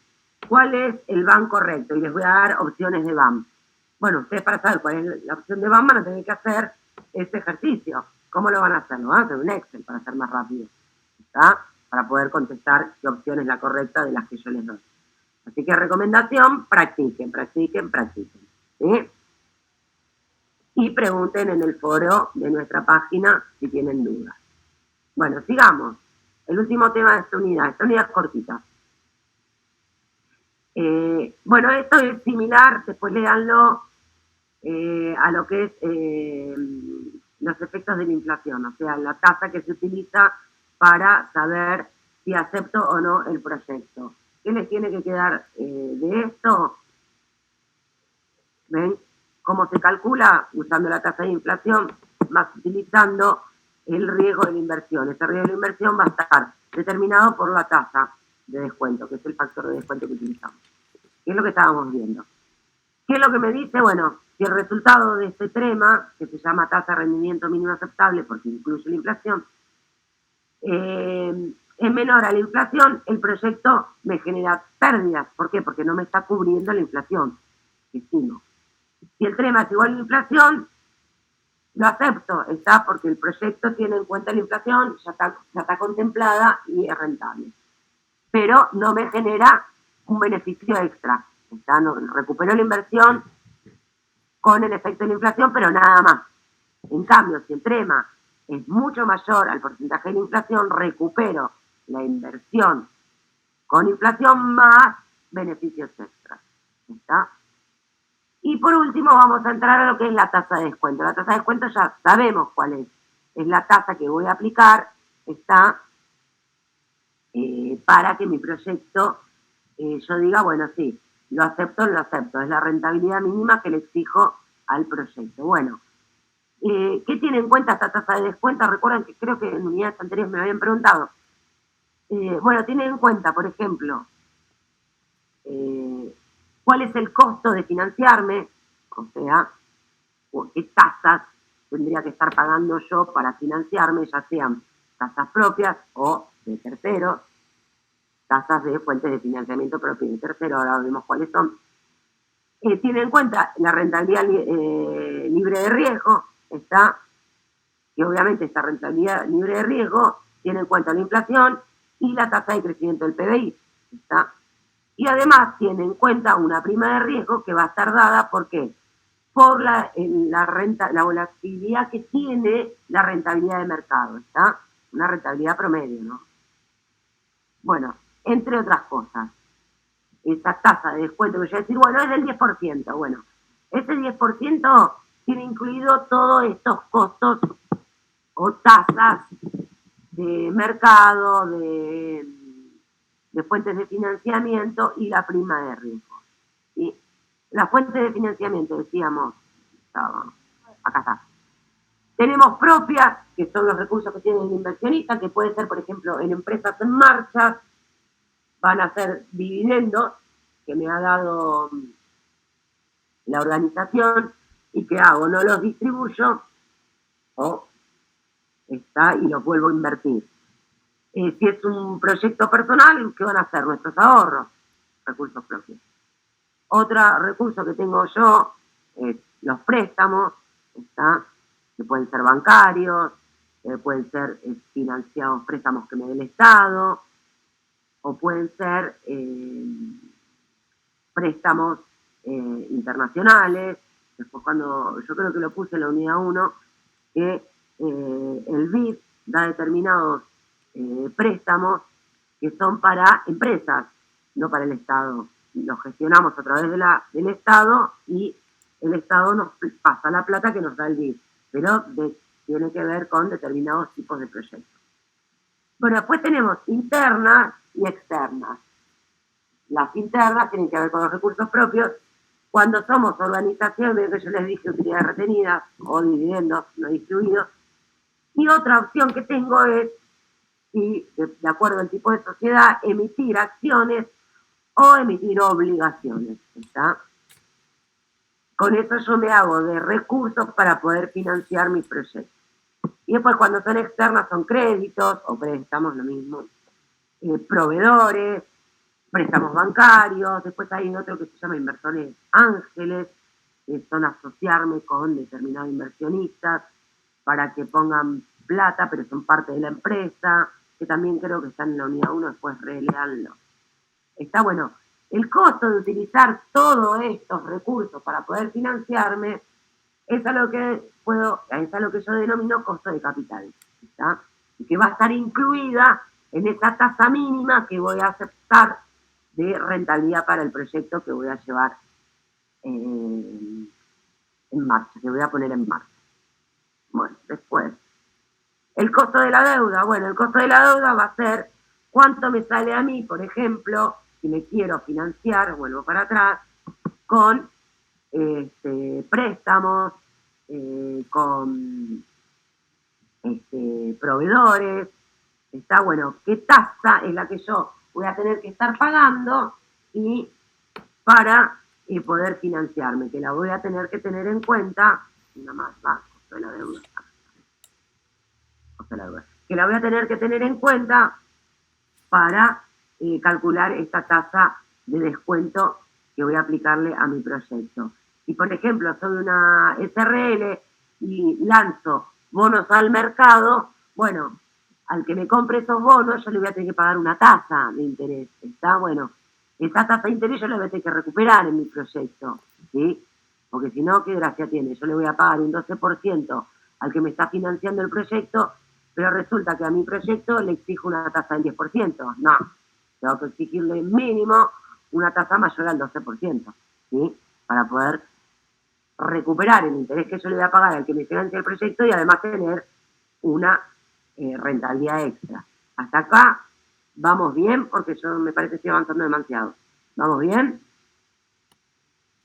cuál es el BAM correcto. Y les voy a dar opciones de BAM. Bueno, ustedes para saber cuál es la opción de BAM van a tener que hacer este ejercicio. ¿Cómo lo van a hacer? Lo van a hacer en un Excel para hacer más rápido. ¿Está? Para poder contestar qué opción es la correcta de las que yo les doy. Así que recomendación, practiquen. ¿Sí? Y pregunten en el foro de nuestra página si tienen dudas. Bueno, sigamos. El último tema de esta unidad es cortita. Bueno, esto es similar, después léanlo, a lo que es los efectos de la inflación, o sea, la tasa que se utiliza para saber si acepto o no el proyecto. ¿Qué les tiene que quedar de esto? ¿Ven? ¿Cómo se calcula? Usando la tasa de inflación, más utilizando el riesgo de la inversión. Ese riesgo de la inversión va a estar determinado por la tasa de descuento, que es el factor de descuento que utilizamos. ¿Qué es lo que estábamos viendo? ¿Qué es lo que me dice? Bueno, si el resultado de este trema, que se llama tasa de rendimiento mínimo aceptable, porque incluye la inflación, es menor a la inflación, el proyecto me genera pérdidas. ¿Por qué? Porque no me está cubriendo la inflación que estimo. Si el trema es igual a la inflación, lo acepto, está, porque el proyecto tiene en cuenta la inflación, ya está contemplada y es rentable. Pero no me genera un beneficio extra. No, recupero la inversión, con el efecto de la inflación, pero nada más. En cambio, si el trema es mucho mayor al porcentaje de la inflación, recupero la inversión con inflación más beneficios extras. ¿Está? Y por último vamos a entrar a lo que es la tasa de descuento. La tasa de descuento ya sabemos cuál es. Es la tasa que voy a aplicar, está para que mi proyecto, yo diga, bueno, sí, lo acepto. Es la rentabilidad mínima que le exijo al proyecto. Bueno, ¿qué tiene en cuenta esta tasa de descuento? Recuerden que creo que en unidades anteriores me habían preguntado. Bueno, tiene en cuenta, por ejemplo, cuál es el costo de financiarme, o sea, qué tasas tendría que estar pagando yo para financiarme, ya sean tasas propias o de terceros, tasas de fuentes de financiamiento propio de terceros, ahora vemos cuáles son. Tiene en cuenta la rentabilidad libre de riesgo, está, y obviamente esta rentabilidad libre de riesgo tiene en cuenta la inflación y la tasa de crecimiento del PBI, está. Y además tiene en cuenta una prima de riesgo que va a estar dada, ¿por qué? Por la volatilidad que tiene la rentabilidad de mercado, ¿está? Una rentabilidad promedio, ¿no? Bueno, entre otras cosas, esa tasa de descuento que yo voy a decir, bueno, es del 10%, bueno, ese 10% tiene incluido todos estos costos o tasas de mercado, de fuentes de financiamiento y la prima de riesgo. ¿Sí? Las fuentes de financiamiento, decíamos, acá está. Tenemos propias, que son los recursos que tiene el inversionista, que puede ser, por ejemplo, en empresas en marcha, van a ser dividendos que me ha dado la organización y que hago, no los distribuyo o está y los vuelvo a invertir. Si es un proyecto personal, ¿qué van a hacer? Nuestros ahorros, recursos propios. Otro recurso que tengo yo es los préstamos, ¿está? Que pueden ser bancarios, pueden ser financiados préstamos que me dé el Estado, o pueden ser préstamos internacionales. Después cuando, yo creo que lo puse en la unidad 1, que el BID da determinados préstamos que son para empresas, no para el Estado. Los gestionamos a través del Estado y el Estado nos pasa la plata que nos da el BID, pero tiene que ver con determinados tipos de proyectos. Bueno, después tenemos internas y externas. Las internas tienen que ver con los recursos propios. Cuando somos organizaciones, que yo les dije utilidades retenidas o dividendos no distribuidos. Y otra opción que tengo es, y de acuerdo al tipo de sociedad, emitir acciones o emitir obligaciones, ¿está? Con eso yo me hago de recursos para poder financiar mis proyectos. Y después cuando son externas son créditos o préstamos, lo mismo, proveedores, préstamos bancarios, después hay otro que se llama inversores ángeles, que son asociarme con determinados inversionistas para que pongan plata, pero son parte de la empresa, que también creo que están en la unidad 1, después releanlo. Está bueno. El costo de utilizar todos estos recursos para poder financiarme es a lo que yo denomino costo de capital, ¿está? Y que va a estar incluida en esa tasa mínima que voy a aceptar de rentabilidad para el proyecto que voy a llevar en marcha, que voy a poner en marcha. Bueno, después, el costo de la deuda. Bueno, el costo de la deuda va a ser cuánto me sale a mí, por ejemplo, si me quiero financiar, vuelvo para atrás, con préstamos, con proveedores. Está bueno, qué tasa es la que yo voy a tener que estar pagando y para poder financiarme, que la voy a tener que tener en cuenta, nada más va, costo de la deuda, que la voy a tener que tener en cuenta para calcular esta tasa de descuento que voy a aplicarle a mi proyecto. Si por ejemplo soy una SRL y lanzo bonos al mercado, bueno, al que me compre esos bonos yo le voy a tener que pagar una tasa de interés, ¿está? Bueno, esa tasa de interés yo la voy a tener que recuperar en mi proyecto, ¿sí? porque si no, ¿qué gracia tiene? Yo le voy a pagar un 12% al que me está financiando el proyecto, pero resulta que a mi proyecto le exijo una tasa del 10%. No, tengo que exigirle mínimo una tasa mayor al 12%, ¿sí? Para poder recuperar el interés que yo le voy a pagar al que me financia el proyecto y además tener una rentabilidad extra. Hasta acá vamos bien, porque yo me parece que estoy avanzando demasiado. ¿Vamos bien?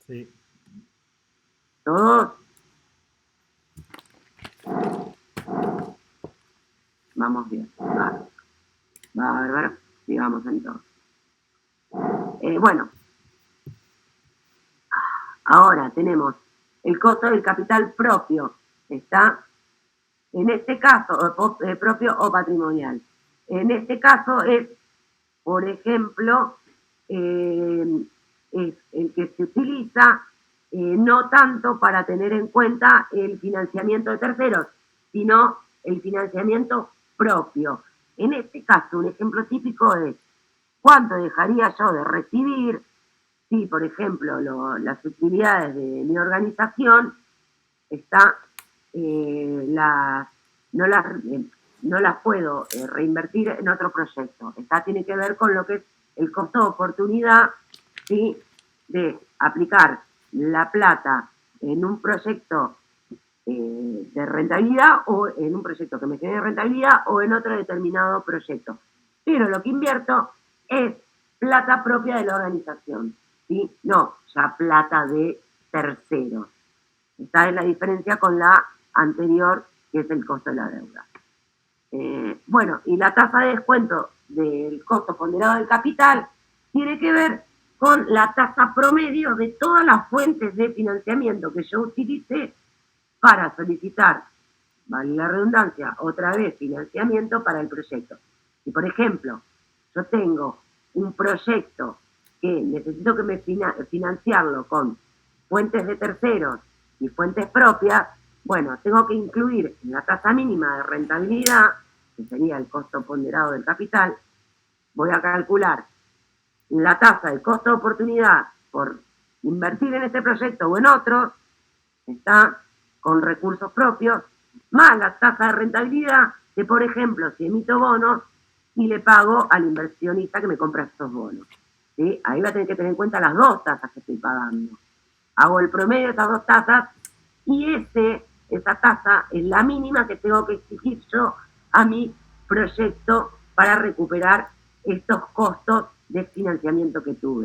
Sí. ¿Todos? Vamos bien. Vale. Bárbaro. Sigamos entonces. Bueno. Ahora tenemos el costo del capital propio. Está en este caso, propio o patrimonial. En este caso es, por ejemplo, es el que se utiliza no tanto para tener en cuenta el financiamiento de terceros, sino el financiamiento propio. En este caso, un ejemplo típico es cuánto dejaría yo de recibir si, por ejemplo, las utilidades de mi organización está no las puedo reinvertir en otro proyecto. Esta tiene que ver con lo que es el costo de oportunidad, ¿sí? De aplicar la plata en un proyecto de rentabilidad o en un proyecto que me genere rentabilidad o en otro determinado proyecto. Pero lo que invierto es plata propia de la organización, ¿sí? No ya plata de terceros. Esta es la diferencia con la anterior, que es el costo de la deuda. Bueno, y la tasa de descuento del costo ponderado del capital tiene que ver con la tasa promedio de todas las fuentes de financiamiento que yo utilicé para solicitar, vale la redundancia, otra vez financiamiento para el proyecto. Si, por ejemplo, yo tengo un proyecto que necesito que me financiarlo con fuentes de terceros y fuentes propias, bueno, tengo que incluir en la tasa mínima de rentabilidad, que sería el costo ponderado del capital, voy a calcular la tasa del costo de oportunidad por invertir en este proyecto o en otro, está con recursos propios, más la tasa de rentabilidad de, por ejemplo, si emito bonos y le pago al inversionista que me compra estos bonos. ¿Sí? Ahí va a tener que tener en cuenta las dos tasas que estoy pagando. Hago el promedio de esas dos tasas y esa tasa es la mínima que tengo que exigir yo a mi proyecto para recuperar estos costos de financiamiento que tuve.